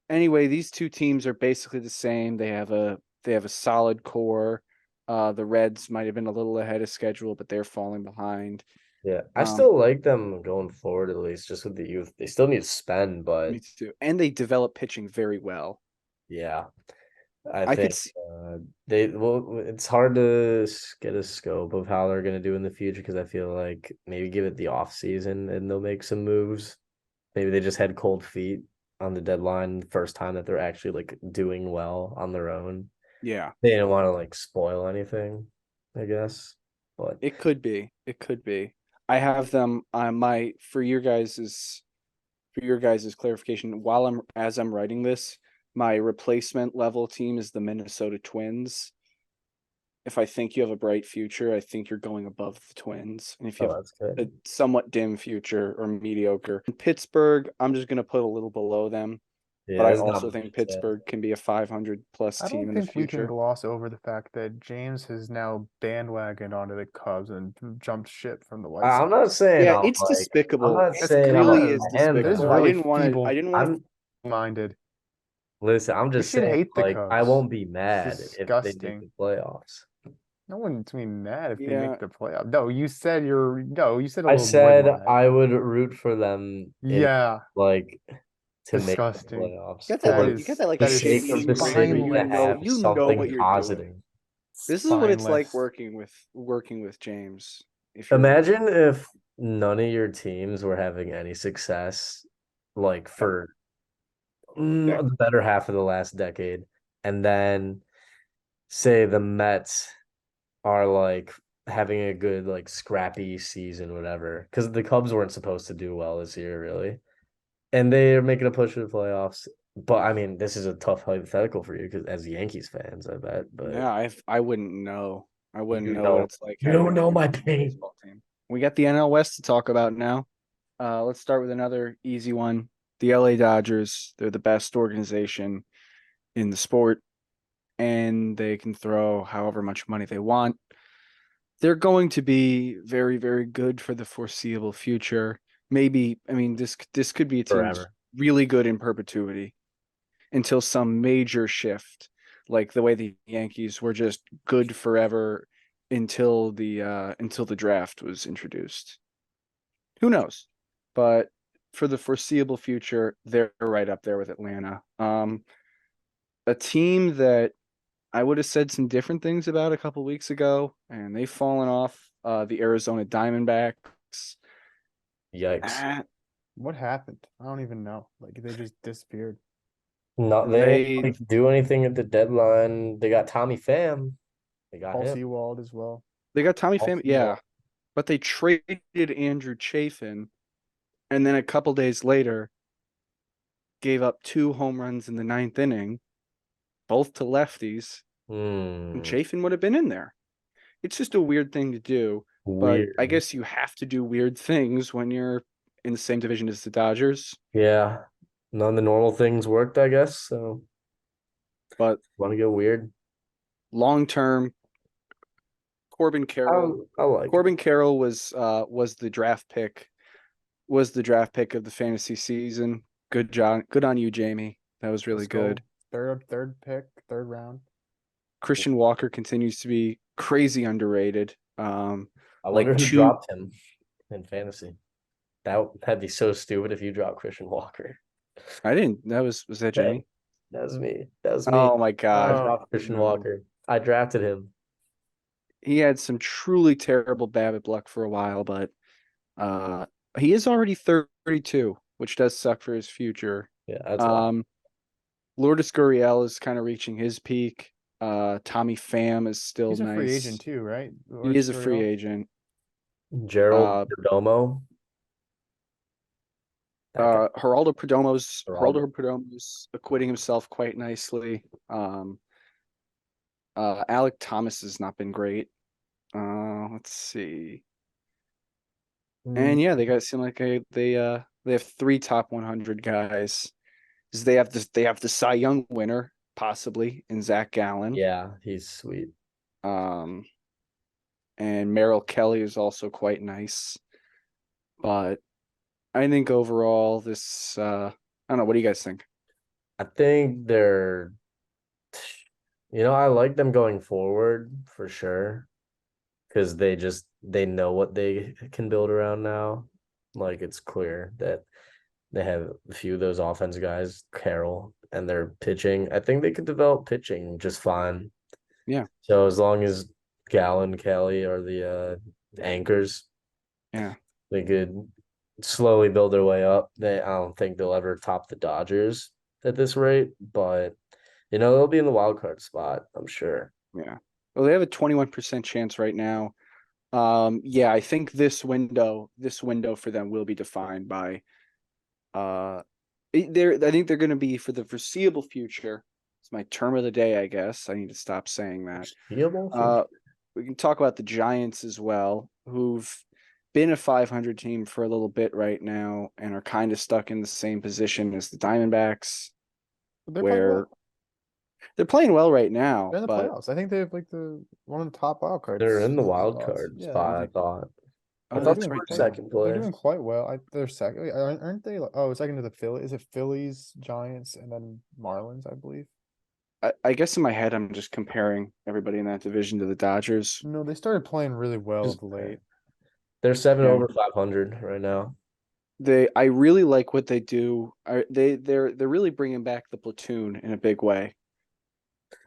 S1: anyway, these two teams are basically the same. They have a solid core. The Reds might have been a little ahead of schedule, but they're falling behind.
S2: Yeah, I
S1: Um,
S2: still like them going forward, at least just with the youth. They still need to spend, but
S1: Me too. And they develop pitching very well.
S2: yeah, I
S1: I could
S2: think
S1: see,
S2: it's hard to get a scope of how they're gonna do in the future because I feel like maybe give it the off season and they'll make some moves. Maybe they just had cold feet on the deadline the first time that they're actually like doing well on their own.
S1: yeah.
S2: They didn't want to like spoil anything, I guess. but
S1: It could be. It could be. I have them on my for your guys's clarification. While I'm writing this, my replacement level team is the Minnesota Twins. If I think you have a bright future, I think you're going above the Twins. And if you
S2: oh,
S1: have
S2: that's good.
S1: a somewhat dim future or mediocre, Pittsburgh, I'm just gonna put a little below them.
S2: Yeah,
S1: But I
S2: that's not
S1: also
S2: much
S1: think
S2: to say.
S1: Pittsburgh can be a 500 plus
S3: I
S1: team
S3: don't
S1: in the
S3: think we can
S1: future.
S3: gloss over the fact that James has now bandwagoned onto the Cubs and jumped ship from the White
S2: I'm
S3: Sox.
S2: not saying
S1: Yeah,
S2: I'm
S1: it's
S2: like I'm
S1: despicable.
S2: not
S1: It
S2: saying I'm
S1: really
S2: a
S1: is
S2: fan
S3: That is
S1: despicable.
S2: now.
S3: really
S1: I didn't want
S2: I'm
S1: to
S3: minded.
S2: listen. I'm
S3: You
S2: just
S3: should
S2: saying,
S3: hate the
S2: like, I
S3: Cubs.
S2: won't be mad
S3: It's
S2: if they make the
S3: disgusting.
S2: playoffs.
S3: No one's gonna be mad if they
S1: Yeah.
S3: make the playoff. No, you said you said a
S2: I
S3: little more
S2: said
S3: than that.
S2: I would root for them in
S3: Yeah,
S2: like to make the
S3: disgusting.
S2: playoffs
S1: Got
S2: for
S1: that,
S3: That
S1: you got
S3: is
S1: that like
S2: the
S3: that is
S2: sake
S1: shady
S2: of the
S1: ingredient where
S2: city to
S3: spineless.
S2: have
S1: you know what
S2: something
S1: you're
S2: positive.
S1: doing. This is what it's like
S3: Spineless.
S1: working with James. If you're
S2: Imagine if none of your teams were having any success, like for the better half of the last decade, and then say the Mets are like having a good like scrappy season, whatever. Because the Cubs weren't supposed to do well this year, really, and they're making a push for the playoffs. But I mean, this is a tough hypothetical for you because as Yankees fans, I bet. But
S1: yeah, I wouldn't know. I wouldn't
S2: you
S1: know what
S2: know,
S1: it's like
S2: you
S1: having
S2: don't
S1: a
S2: know
S1: good
S2: my pain.
S1: baseball team. We got the NL West to talk about now. Let's start with another easy one. The LA Dodgers, they're the best organization in the sport, and they can throw however much money they want. They're going to be very, very good for the foreseeable future. Maybe, I mean, this could be a team that's
S2: Forever.
S1: really good in perpetuity until some major shift, like the way the Yankees were just good forever until the draft was introduced. Who knows? But for the foreseeable future, they're right up there with Atlanta. A team that I would have said some different things about a couple weeks ago, and they've fallen off. The Arizona Diamondbacks.
S2: Yikes.
S1: Ah,
S3: What happened? I don't even know. Like they just disappeared.
S2: No, they
S1: they
S2: didn't like, do anything at the deadline. They got Tommy Pham. They got
S3: Paul
S2: him.
S3: Sewald as well.
S1: they got Tommy
S2: Also,
S1: Pham, yeah, but they traded Andrew Chafin, and then a couple days later gave up 2 home runs in the ninth inning, both to lefties, and
S2: hmm,
S1: Chafin would have been in there. It's just a weird thing to do, but I
S2: weird.
S1: guess you have to do weird things when you're in the same division as the Dodgers.
S2: Yeah. None of the normal things worked, I guess. So
S1: But
S2: want to go weird?
S1: long term, Corbin Carroll.
S2: I like it.
S1: Corbin Carroll was the draft pick. Was the draft pick of the fantasy season. Good job. Good on you, Jamie. That was really
S3: Let's go.
S1: good.
S3: Third pick, third round.
S1: Christian Walker continues to be crazy underrated.
S2: I
S1: Like
S2: wonder who
S1: two
S2: dropped him in fantasy. That'd be so stupid if you dropped Christian Walker.
S1: I didn't. Was that Jamie?
S2: That was me. That was me.
S1: Oh my
S2: I
S1: God.
S2: dropped Christian
S3: no.
S2: Walker. I drafted him.
S1: He had some truly terrible BABIP luck for a while, but he is already 32, which does suck for his future.
S2: Yeah, that's why.
S1: Lourdes Gurriel is kind of reaching his peak. Tommy Pham is still
S3: He's a
S1: nice.
S3: free agent too, right?
S1: He is a free agent.
S2: Gerald Perdomo. That guy.
S1: Geraldo Perdomo's acquitting himself quite nicely. Alec Thomas has not been great. Let's see. And yeah, they got seem like they have 3 top 100 guys. They have the Cy Young winner possibly in Zach Gallen.
S2: Yeah, he's sweet.
S1: And Merrill Kelly is also quite nice. But I think overall this I don't know, what do you guys think?
S2: I think they're, I like them going forward for sure. Because they know what they can build around now. Like it's clear that they have a few of those offense guys, Carroll, and their pitching. I think they could develop pitching just fine.
S1: Yeah.
S2: So as long as Gallen, Kelly are the anchors,
S1: Yeah.
S2: they could slowly build their way up. I don't think they'll ever top the Dodgers at this rate, but they'll be in the wild card spot, I'm sure.
S1: Yeah. Well, they have a 21% chance right now Yeah, I think this window for them will be defined by, I think they're going to be for the foreseeable future. It's my term of the day, I guess. I need to stop saying that.
S2: Foreseeable
S1: Uh,
S2: future.
S1: we can talk about the Giants as well, who've been a 500 team for a little bit right now and are kind of stuck in the same position as the Diamondbacks,
S3: But they're playing
S1: where
S3: well.
S1: they're playing well right now,
S3: They're in the
S1: but
S3: playoffs. I think they have like one of the top wild
S2: They're
S3: cards
S2: in the wild
S3: spots.
S2: card
S3: Yeah,
S2: spot, I thought. I
S1: oh,
S3: they're
S2: thought they
S1: that's
S3: doing
S1: right.
S2: were
S3: quite.
S2: second
S3: They're
S2: place.
S3: doing quite well. They're second. Aren't they? Oh, second to the Phillies. Is it Phillies, Giants, and then Marlins? I believe.
S1: I guess in my head, I'm just comparing everybody in that division to the Dodgers.
S3: No, they started playing really well
S2: Just-
S3: of late.
S2: They're 7
S1: Yeah.
S2: over 500 right now.
S1: I really like what they do. They're really bringing back the platoon in a big way.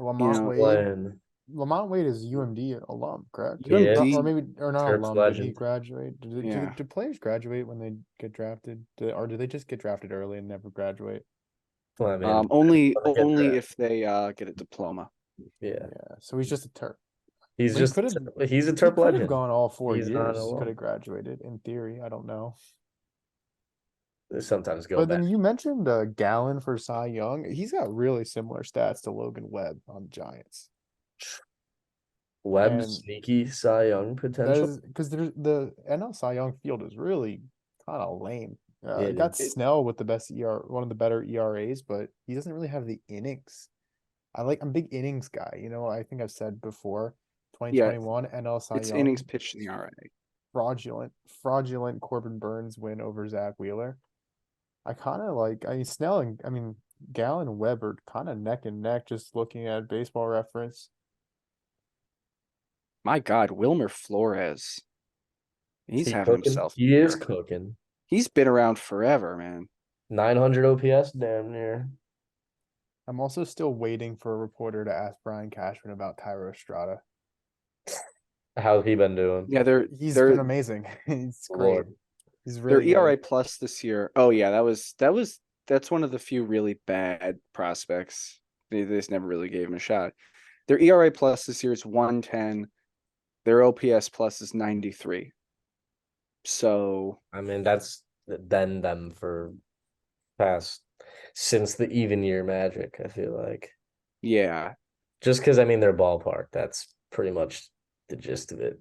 S3: Lamont
S1: know,
S3: Wade.
S2: Playing
S3: Lamont Wade is UMD alum, correct?
S2: Yeah.
S1: UMD,
S3: Or maybe, or not
S2: Terps
S3: alum. Did he
S2: legend.
S3: graduate?
S1: Yeah.
S3: Do players graduate when they get drafted? Or do they just get drafted early and never graduate?
S2: Well, I mean,
S1: only
S2: gonna get
S1: only
S2: drafted.
S1: if they get a diploma.
S2: Yeah,
S3: Yeah, so he's just a Terp.
S2: he's
S3: But he
S2: just
S3: could have.
S2: he's a
S3: He
S2: Terp
S3: could have
S2: legend.
S3: gone all 4
S2: He's not
S3: years. Could
S2: alone.
S3: have graduated in theory. I don't know.
S2: They sometimes go
S3: But
S2: back.
S3: then you mentioned Gallon for Cy Young. He's got really similar stats to Logan Webb on the Giants.
S2: Webb
S3: And
S2: sneaky Cy Young
S3: that
S2: potential.
S3: is because the NL Cy Young field is really kind of lame. It got
S2: It-
S3: Snell with the best one of the better ERAs, but he doesn't really have the innings. I'm a big innings guy. I think I've said before,
S1: Yeah,
S3: 2021 NL Cy
S1: it's
S3: Young,
S1: innings pitched in the RA.
S3: fraudulent Corbin Burns win over Zach Wheeler. I kind of like, Snell and, Gallon and Webb are kind of neck and neck just looking at baseball reference.
S1: My God, Wilmer Flores. He's
S2: He
S1: having
S2: cooking.
S1: himself.
S2: He is cooking.
S1: He's been around forever, man.
S2: 900 OPS, damn near.
S3: I'm also still waiting for a reporter to ask Brian Cashman about Tyro Estrada.
S2: How's he been doing?
S1: Yeah,
S3: He's
S1: they're
S3: been amazing. He's great.
S2: Lord.
S3: He's
S1: their
S3: really
S1: ERA
S3: good.
S1: plus this year. Oh yeah, that's one of the few really bad prospects. They just never really gave him a shot. Their ERA plus this year is 110. Their OPS plus is 93. So
S2: I mean, that's been them for past since the even year magic, I feel like.
S1: yeah.
S2: Just because I mean their ballpark, that's pretty much the gist of it.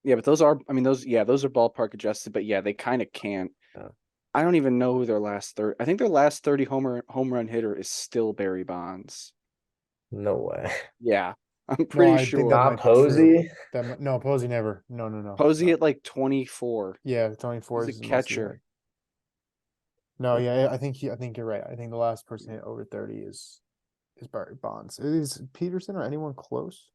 S1: Yeah, but those are those are ballpark adjusted, but yeah, they kind of can't.
S2: Yeah.
S1: I don't even know who their last 30. I think their last 30 home run hitter is still Barry Bonds.
S2: No way.
S1: Yeah. I'm
S3: No,
S1: pretty
S3: I think that
S1: sure.
S3: might
S2: Not
S3: be true.
S2: Posey.
S3: No, Posey never. No.
S1: Posey
S3: No.
S1: at like 24.
S3: Yeah, Tony Ford
S1: He's
S3: is
S1: a
S3: the most
S1: catcher.
S3: No, yeah, I think you're right. I think the last person hit over 30 is Barry Bonds. Is Peterson or anyone close?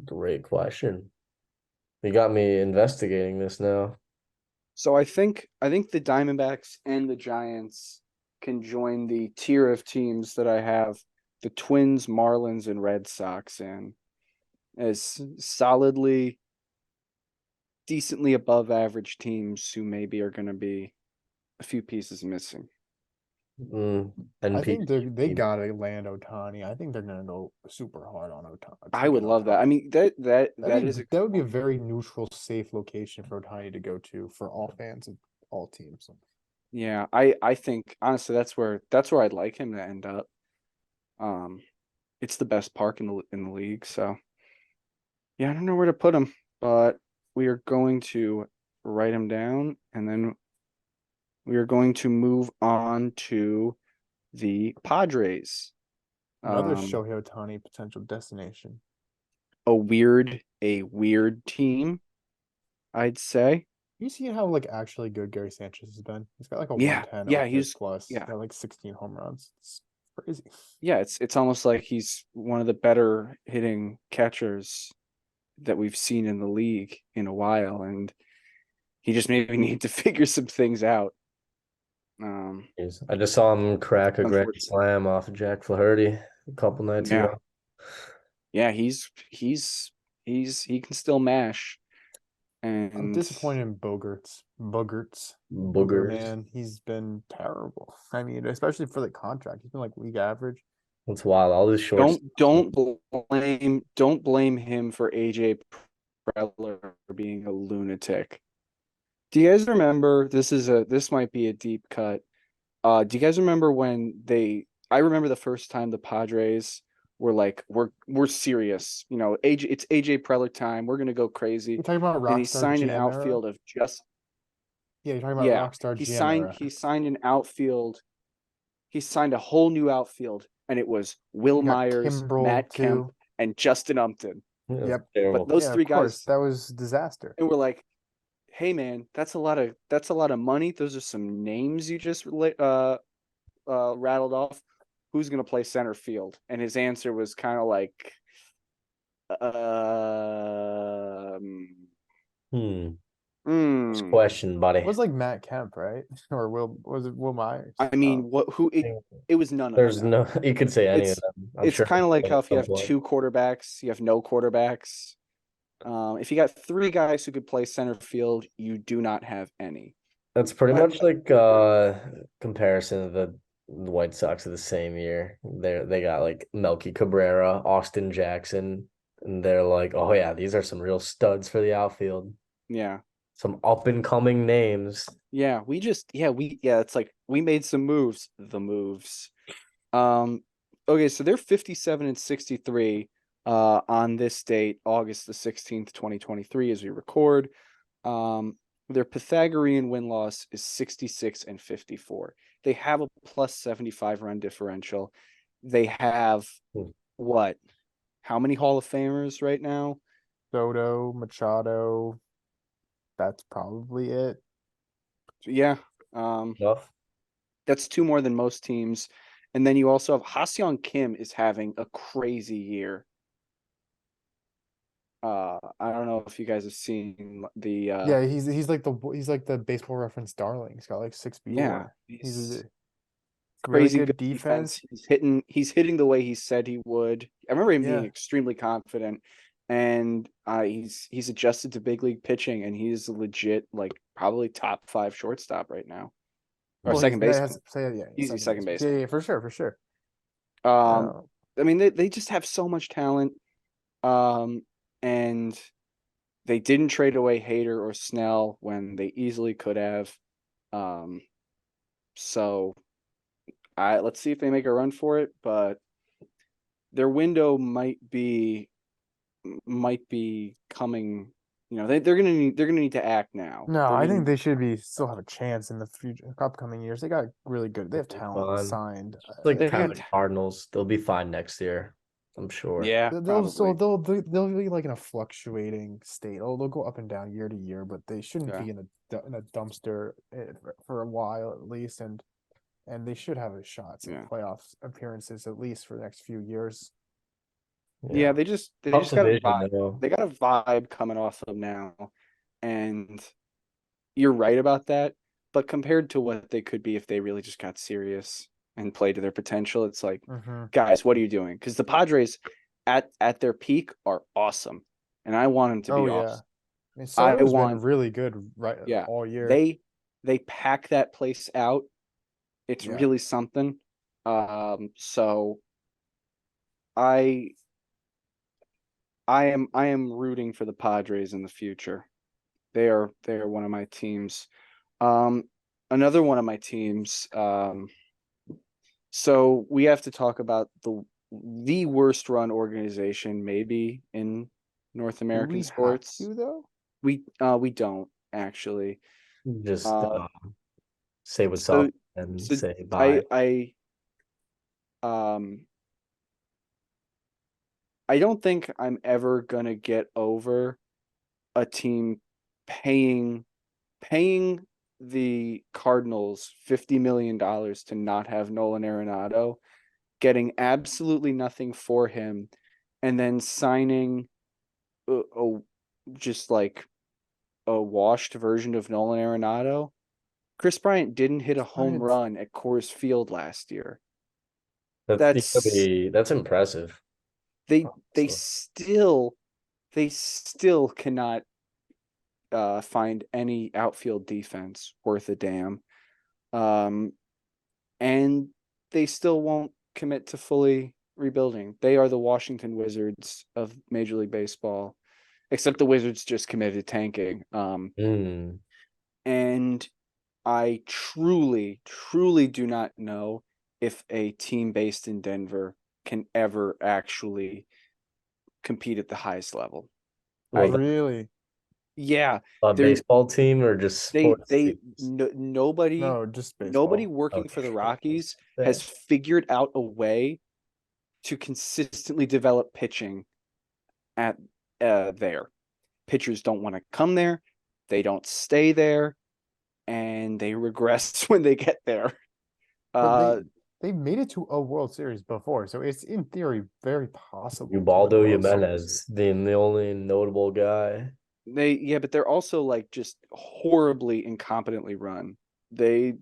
S2: Great question. You got me investigating this now.
S1: So I think the Diamondbacks and the Giants can join the tier of teams that I have the Twins, Marlins, and Red Sox in as solidly, decently above average teams who maybe are going to be a few pieces missing.
S2: And
S3: I think they
S2: PG.
S3: gotta land Otani. I think they're gonna go super hard on Otani.
S1: I would love that. I mean that
S3: That would be a very neutral, safe location for Otani to go to for all fans of all teams.
S1: yeah. I think honestly that's where I'd like him to end up. It's the best park in the league. So yeah, I don't know where to put him, but we are going to write him down, and then we are going to move on to the Padres.
S3: Another Shohei Otani potential destination.
S1: A weird team, I'd say.
S3: You see how like actually good Gary Sanchez has been? He's got like a
S1: Yeah,
S3: 110
S1: yeah,
S3: OPS plus.
S1: yeah.
S3: He's got like 16 home runs. It's crazy.
S1: Yeah, it's almost like he's one of the better hitting catchers that we've seen in the league in a while, and he just maybe need to figure some things out.
S2: I just saw him crack a grand
S1: Unfortunately.
S2: slam off of Jack Flaherty a couple nights
S1: Yeah.
S2: ago.
S1: Yeah, he can still mash.
S3: I'm
S1: And
S3: disappointed in Booger
S2: Boogers.
S3: man. He's been terrible. I mean, especially for the contract. He's been like league average.
S2: It's wild. All these shorts.
S1: Don't blame him for AJ Preller being a lunatic. Do you guys remember, this might be a deep cut. Do you guys remember when I remember the first time the Padres were like, we're serious. You know, it's AJ Preller time. We're gonna go crazy.
S3: You're talking about
S1: And he
S3: Rockstar
S1: signed an
S3: GM era?
S1: outfield of just
S3: Yeah, you're talking about
S1: yeah.
S3: Rockstar
S1: He
S3: GM
S1: signed
S3: era.
S1: he signed an outfield. He signed a whole new outfield, and it was Will
S3: You got
S1: Myers,
S3: Kimbrel
S1: Matt Kemp,
S3: too.
S1: and Justin Upton.
S2: It was
S3: Yep.
S1: But
S2: terrible.
S1: those
S3: Yeah,
S1: three
S3: of course.
S1: guys,
S3: That was disaster.
S1: and we're like, hey man, that's a lot of money. Those are some names you just rattled off. Who's gonna play center field? And his answer was kind of like,
S2: It's question, buddy.
S3: It was like Matt Kemp, right? Or was it Will Myers?
S1: I mean, it was none of
S2: There's
S1: them.
S2: no. You could say any of
S1: It's
S2: them. I'm
S1: it's
S2: sure
S1: kind of like how
S2: at
S1: if you
S2: some
S1: have
S2: point.
S1: two quarterbacks, you have no quarterbacks. If you got three guys who could play center field, you do not have any.
S2: That's pretty
S1: But-
S2: much like comparison of the White Sox of the same year. They got like Melky Cabrera, Austin Jackson, and they're like, oh yeah, these are some real studs for the outfield.
S1: Yeah.
S2: Some up and coming names.
S1: Yeah, it's like we made some moves, the moves. Okay, so they're 57 and 63 on this date, August the 16th, 2023 as we record. Their Pythagorean win-loss is 66 and 54. They have a plus 75 run differential. They have what? How many Hall of Famers right now?
S3: Soto, Machado. That's probably it.
S1: Yeah.
S2: Enough.
S1: That's two more than most teams. And then you also have Ha-Seong Kim is having a crazy year. I don't know if you guys have seen the
S3: Yeah, he's like the Baseball Reference darling. He's got like 6
S1: yeah,
S3: WAR. He's a
S1: crazy
S3: really
S1: good
S3: good defense.
S1: He's hitting the way he said he would. I remember him being
S3: Yeah.
S1: extremely confident, and he's adjusted to big league pitching, and he's legit like probably top 5 shortstop right now. Or second baseman. Easy second baseman.
S3: Yeah, for sure.
S1: I mean they just have so much talent. And they didn't trade away Hader or Snell when they easily could have. So let's see if they make a run for it, but their window might be coming. You know, they're gonna need to act now.
S3: No,
S1: They're
S3: I
S1: gonna-
S3: think they should still have a chance in the future upcoming years. They got really good. They have talent
S2: Fine.
S3: signed.
S2: It's like
S1: They're
S2: kind of
S1: gonna-
S2: Cardinals. They'll be fine next year. I'm sure.
S1: yeah,
S3: They'll be like in a fluctuating state. They'll go up and down year to year, but they shouldn't
S1: Yeah.
S3: be in a dumpster for a while at least, and they should have a shot at
S1: Yeah.
S3: playoff appearances at least for the next few years.
S1: Yeah, they just
S2: Tough
S1: got a
S2: division,
S1: vibe.
S2: though.
S1: They got a vibe coming off them now, and you're right about that. But compared to what they could be if they really just got serious and played to their potential, it's like, guys, what are you doing? Because the Padres at their peak are awesome, and I want them to be awesome.
S3: I mean, Soto's
S1: want-
S3: been really good
S1: Yeah,
S3: all year.
S1: They pack that place out. It's
S3: Yeah.
S1: really something. So I am rooting for the Padres in the future. They are one of my teams. Another one of my teams. So we have to talk about the worst run organization maybe in North
S3: Do
S1: American
S3: we
S1: sports.
S3: have to, though?
S1: We don't actually.
S2: Just
S1: Uh,
S2: say what's
S1: so-
S2: up and
S1: so
S2: say bye.
S1: I don't think I'm ever gonna get over a team paying the Cardinals $50 million to not have Nolan Arenado, getting absolutely nothing for him, and then signing just like a washed version of Nolan Arenado. Chris Bryant didn't hit a home
S3: Bryant's-
S1: run at Coors Field last year.
S2: That's impressive.
S1: They
S2: So-
S1: still cannot find any outfield defense worth a damn. And they still won't commit to fully rebuilding. They are the Washington Wizards of Major League Baseball, except the Wizards just committed tanking.
S2: Mm.
S1: And I truly, truly do not know if a team based in Denver can ever actually compete at the highest level.
S2: Well,
S3: Really?
S1: Yeah,
S2: a
S1: they're
S2: baseball team or just sports teams?
S1: nobody
S3: No, just
S1: nobody
S3: baseball.
S1: working for the
S2: Okay.
S1: Rockies
S2: Yeah.
S1: has figured out a way to consistently develop pitching at there. Pitchers don't want to come there, they don't stay there, and they regress when they get there.
S3: But they've made it to a World Series before, so it's in theory very possible to win a
S2: Ubaldo
S3: World Series.
S2: Jimenez, the only notable guy.
S1: But they're also like just horribly incompetently run. They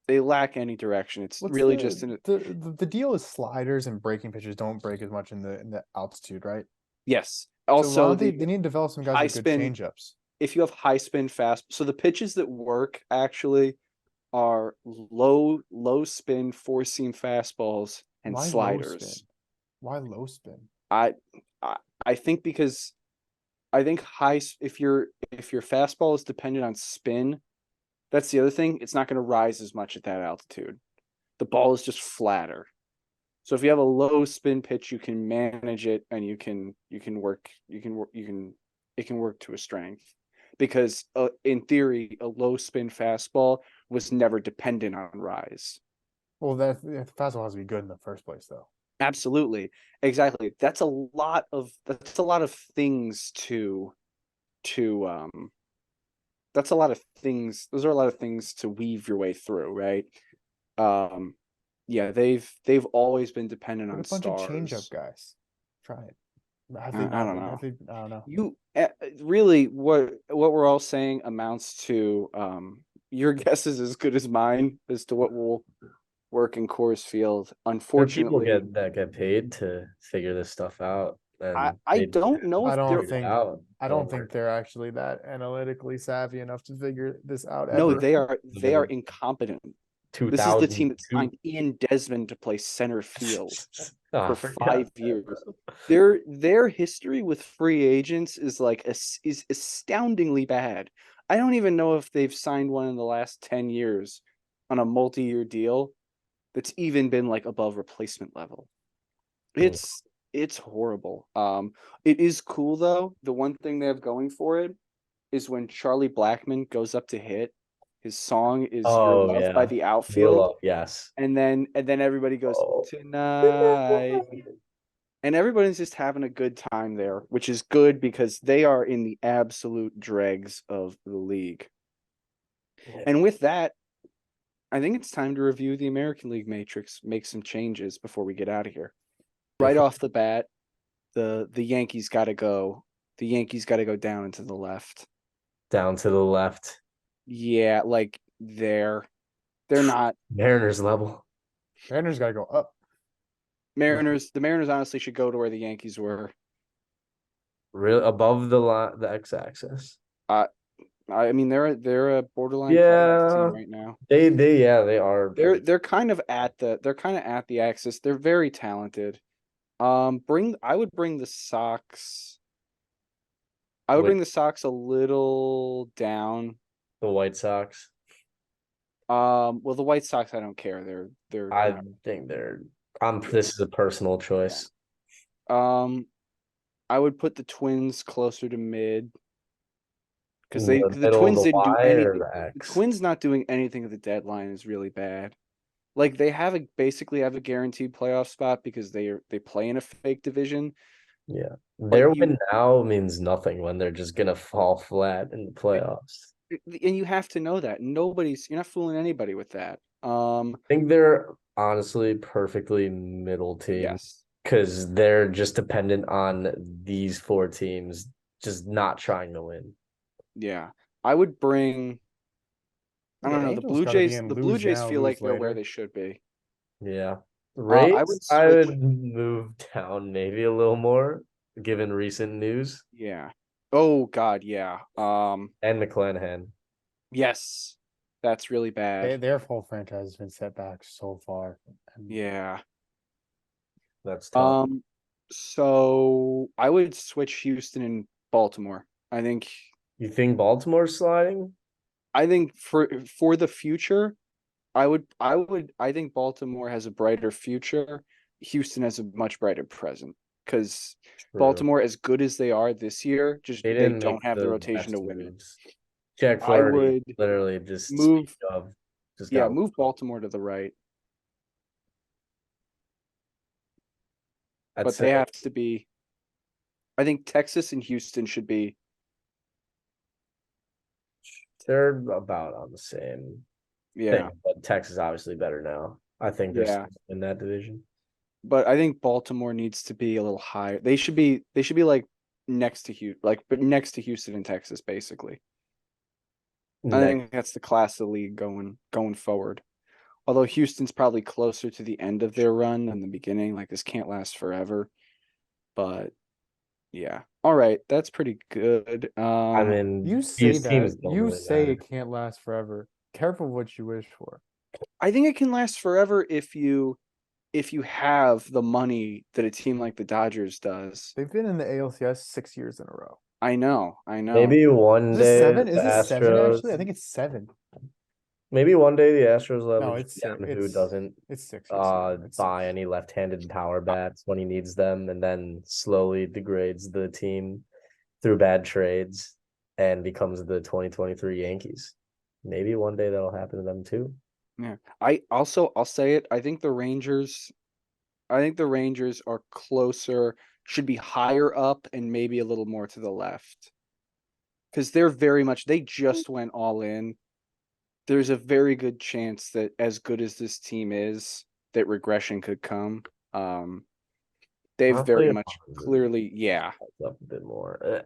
S1: lack any direction. It's
S3: What's
S1: really just
S3: the deal is sliders and breaking pitches don't break as much in the altitude, right?
S1: yes.
S3: So why
S1: Also,
S3: don't they need to develop some guys
S1: high
S3: with good
S1: spin.
S3: changeups.
S1: If you have high spin fast, so the pitches that work actually are low spin four seam fastballs and
S3: Why low
S1: sliders.
S3: spin? Why low spin?
S1: I I think because I think if your fastball is dependent on spin, that's the other thing. It's not going to rise as much at that altitude. The ball is just flatter. So if you have a low spin pitch, you can manage it and you can work it can work to a strength because in theory a low spin fastball was never dependent on rise.
S3: Well, that the fastball has to be good in the first place, though.
S1: Absolutely, exactly. That's a lot of things to that's a lot of things. Those are a lot of things to weave your way through, right? Yeah, they've always been dependent
S3: Get
S1: on
S3: a bunch of changeup
S1: stars.
S3: guys. Try it. Have
S1: I
S3: they
S1: don't
S3: not?
S1: know.
S3: Have they? I don't know.
S1: You really what we're all saying amounts to your guess is as good as mine as to what will work in Coors Field.
S2: There are people
S1: Unfortunately,
S2: that get paid to figure this stuff out, and
S1: I
S2: they
S1: don't know
S3: I
S1: if
S3: don't
S1: they're
S2: figure it
S3: think
S2: out.
S3: I don't think they're actually that analytically savvy enough to figure this out
S1: no,
S3: ever.
S1: they are incompetent. This is the team that
S2: 2002.
S1: signed Ian Desmond to play center field
S2: Oh, I
S1: for
S2: forgot
S1: 5
S2: that,
S1: years.
S2: bro.
S1: Their history with free agents is like is astoundingly bad. I don't even know if they've signed one in the last 10 years on a multi-year deal that's even been like above replacement level.
S2: Hmm.
S1: It's horrible. It is cool though. The one thing they have going for it is when Charlie Blackmon goes up to hit, his song is "You're
S2: Oh
S1: Loved" by
S2: yeah,
S1: the
S2: Your
S1: outfield,
S2: Love, yes.
S1: and then everybody goes
S2: Oh.
S1: tonight, and everybody's just having a good time there, which is good because they are in the absolute dregs of the league.
S2: Yeah.
S1: And with that, I think it's time to review the American League matrix, make some changes before we get out of here. Right off the bat, the Yankees got to go. The Yankees got to go down and to the left.
S2: Down to the left.
S1: Yeah, like they're not
S2: Mariners level.
S3: Mariners got to go up.
S1: Mariners. The Mariners honestly should go to where the Yankees were.
S2: Real above the line, the x-axis.
S1: I mean, they're a borderline playoff
S2: Yeah,
S1: team right now.
S2: they are.
S1: They're kind of at the axis. They're very talented. I would bring the Sox. I would
S2: With
S1: bring the Sox a little down.
S2: the White Sox.
S1: Well, the White Sox, I don't care. They're
S2: I think they're. This is a personal choice.
S1: I would put the Twins closer to mid because
S2: The
S1: the
S2: middle of
S1: Twins
S2: the
S1: didn't do
S2: Y or
S1: anything.
S2: the
S1: The
S2: X.
S1: Twins not doing anything at the deadline is really bad. Like they basically have a guaranteed playoff spot because they play in a fake division.
S2: Yeah,
S1: But
S2: their win now means nothing when they're just gonna fall flat in the playoffs.
S1: and you have to know that you're not fooling anybody with that.
S2: I think they're honestly perfectly middle team
S1: Yes,
S2: because they're just dependent on these four teams just not trying to win.
S1: yeah. I would bring. I don't know. The
S3: Angels
S1: Blue
S3: gotta be
S1: Jays.
S3: in
S1: The Blue
S3: lose
S1: Jays
S3: now,
S1: feel like
S3: lose
S1: they're where
S3: later.
S1: they should be.
S2: Yeah.
S1: I would
S2: Rays, I
S1: switch.
S2: would move down maybe a little more given recent news
S1: Yeah. Oh God, yeah.
S2: and McClanahan.
S1: Yes, that's really bad.
S3: Their whole franchise has been set back so far. And
S1: Yeah.
S2: That's tough.
S1: So I would switch Houston and Baltimore.
S2: You think Baltimore's sliding?
S1: I think for the future, I think Baltimore has a brighter future. Houston has a much brighter present because
S2: True.
S1: Baltimore, as good as they are this year, just
S2: They
S1: they
S2: didn't make
S1: don't have the
S2: the
S1: rotation
S2: best
S1: to win it.
S2: moves. Jack
S1: I
S2: Flaherty
S1: would
S2: literally just
S1: move,
S2: speaking of just
S1: yeah,
S2: got
S1: move Baltimore to the right,
S2: I'd
S1: but
S2: say
S1: they have to be. I think Texas and Houston should be.
S2: they're about on the same
S1: Yeah,
S2: thing, but Texas obviously better now. I think they're
S1: yeah,
S2: still in that division.
S1: but I think Baltimore needs to be a little higher. They should be. They should be like next to Houston, but next to Houston and Texas, basically. I
S2: Next,
S1: think that's the class of the league going forward. Although Houston's probably closer to the end of their run than the beginning. Like this can't last forever. But yeah. All right, that's pretty good.
S2: I mean,
S3: You say
S2: these
S3: that.
S2: teams don't
S3: You
S2: really
S3: say
S2: matter.
S3: it can't last forever. Careful what you wish for.
S1: I think it can last forever if you have the money that a team like the Dodgers does.
S3: They've been in the ALCS 6 years in a row.
S1: I know.
S2: Maybe one
S3: Is this
S2: day
S3: seven?
S2: the
S3: Is this seven actually? I
S2: Astros.
S3: think it's seven.
S2: Maybe one day the Astros will have
S3: No,
S2: a
S3: it's
S2: GM who
S3: it's
S2: doesn't
S3: it's 6 years. It's
S2: buy
S3: six.
S2: any left-handed power bats when he needs them, and then slowly degrades the team through bad trades and becomes the 2023 Yankees. Maybe one day that'll happen to them too.
S1: Yeah. I'll say it. I think the Rangers are closer, should be higher up and maybe a little more to the left. Because they just went all in. There's a very good chance that as good as this team is, that regression could come. They've
S2: Honestly,
S1: very
S2: if
S1: much
S2: Bonds
S1: clearly, yeah,
S2: up a bit more.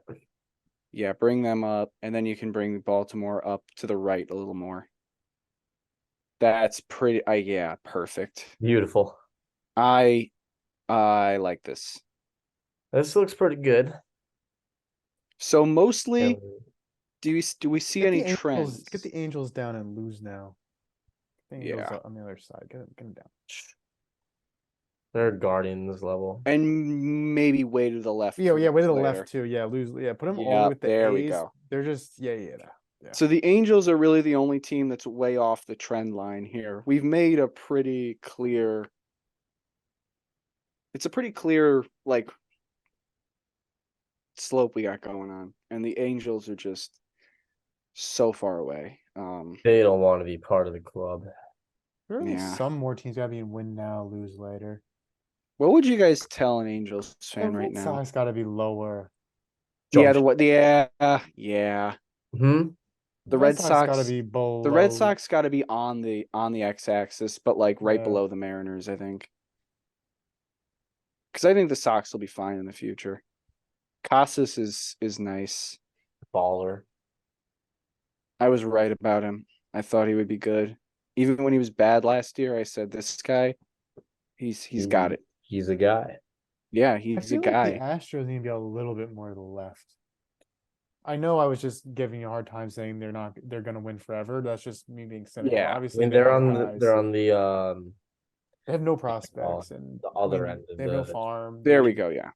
S1: yeah, bring them up, and then you can bring Baltimore up to the right a little more. That's pretty, yeah, perfect.
S2: Beautiful.
S1: I like this.
S2: This looks pretty good.
S1: So mostly,
S2: And
S1: do we see
S3: Get
S1: any
S3: the Angels,
S1: trends?
S3: get the Angels down and lose now. The Angels
S1: Yeah.
S3: on the other side. Get them down.
S2: they're Guardians level.
S1: And maybe way to the left.
S3: Yeah,
S1: to
S3: way to the
S1: lose
S3: left
S1: later.
S3: too. Yeah, lose. Yeah, put them all
S1: Yeah,
S3: with the
S1: there we
S3: A's.
S1: go.
S3: They're just yeah.
S1: So the Angels are really the only team that's way off the trend line here. We've made a pretty clear. It's a pretty clear like slope we got going on, and the Angels are just so far away.
S2: They don't want to be part of the club.
S3: Really,
S1: Yeah.
S3: some more teams gotta be in win now, lose later.
S1: What would you guys tell an Angels
S3: The
S1: fan right
S3: Red
S1: now?
S3: Sox gotta be lower.
S1: Yeah,
S2: Jump
S1: yeah.
S2: Hmm.
S1: The Red
S3: gotta
S1: Sox
S3: be below.
S1: The Red Sox got to be on the x-axis, but like right
S3: Yeah.
S1: below the Mariners, I think. Because I think the Sox will be fine in the future. Casas is nice.
S2: Baller.
S1: I was right about him. I thought he would be good. Even when he was bad last year, I said this guy, he's got it.
S2: He's a guy.
S1: Yeah,
S3: I
S1: he's a
S3: feel like
S1: guy.
S3: the Astros need to be a little bit more to the left. I know I was just giving you a hard time saying they're gonna win forever. That's just me being cynical.
S1: Yeah.
S2: I
S3: Obviously
S2: mean,
S3: they
S2: they're
S3: have
S2: on
S3: guys.
S2: the
S3: They have no prospects and
S2: the other
S3: I mean,
S2: end of
S3: they have no
S2: the-
S3: farm.
S1: There we go. Yeah.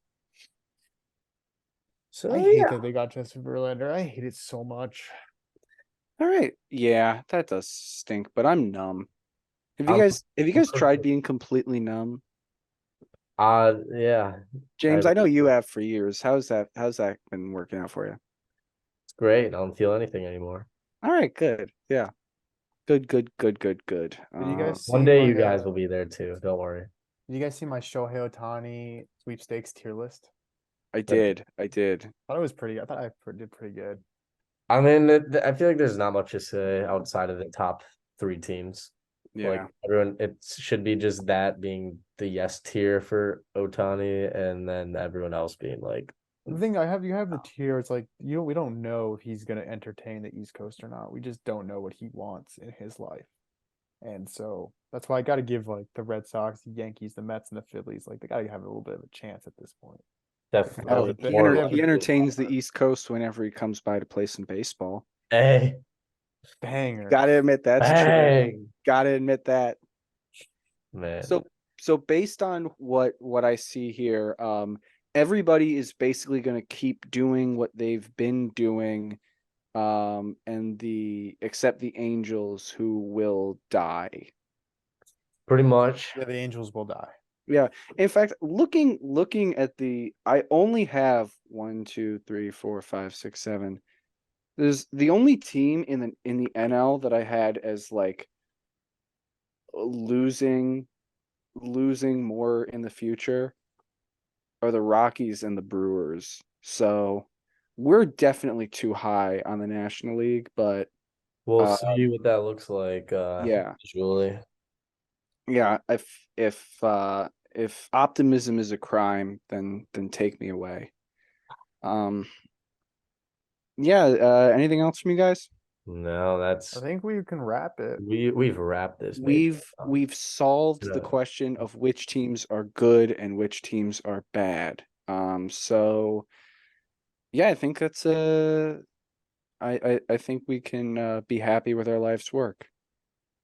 S2: So
S3: I hate
S2: yeah.
S3: that they got Justin Verlander. I hate it so much.
S1: All right. Yeah, that does stink, but I'm numb. Have
S2: I'm-
S1: you guys tried being completely numb?
S2: Yeah.
S1: James, I know you have for years. How's that been working out for you?
S2: It's great. I don't feel anything anymore.
S1: All right, good. Yeah. Good.
S3: Did you guys
S2: One
S3: see
S2: day
S3: my,
S2: you guys will be there too. Don't worry.
S3: Did you guys see my Shohei Ohtani sweepstakes tier list?
S1: I did.
S3: I thought it was pretty. I thought I did pretty good.
S2: I mean, I feel like there's not much to say outside of the top 3 teams.
S1: Yeah.
S2: Like everyone, it should be just that being the yes tier for Ohtani, and then everyone else being like,
S3: The thing you have the tier. It's like we don't know if he's gonna entertain the East Coast or not. We just don't know what he wants in his life, and so that's why I got to give like the Red Sox, the Yankees, the Mets, and the Phillies like they got to have a little bit of a chance at this point.
S2: definitely
S3: He
S2: more
S3: enter-
S1: He
S2: likely.
S1: entertains the East Coast whenever he comes by to play some baseball.
S2: Hey,
S3: Banger.
S1: Gotta admit that's true.
S2: bang,
S1: Gotta admit that.
S2: man.
S1: So so based on what I see here, everybody is basically going to keep doing what they've been doing, and except the Angels, who will die.
S2: Pretty much.
S3: Yeah, the Angels will die.
S1: Yeah. In fact, looking at I only have 1, 2, 3, 4, 5, 6, 7. There's the only team in the NL that I had as like losing more in the future are the Rockies and the Brewers. So we're definitely too high on the National League, but
S2: We'll
S1: uh,
S2: see what that looks like
S1: yeah.
S2: visually.
S1: Yeah, if optimism is a crime, then take me away. Yeah, anything else from you guys?
S2: No, that's
S3: I think we can wrap it.
S2: we've wrapped this major.
S1: We've solved the
S2: Yeah.
S1: question of which teams are good and which teams are bad. So yeah, I think that's I think we can be happy with our life's work.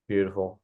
S2: Beautiful.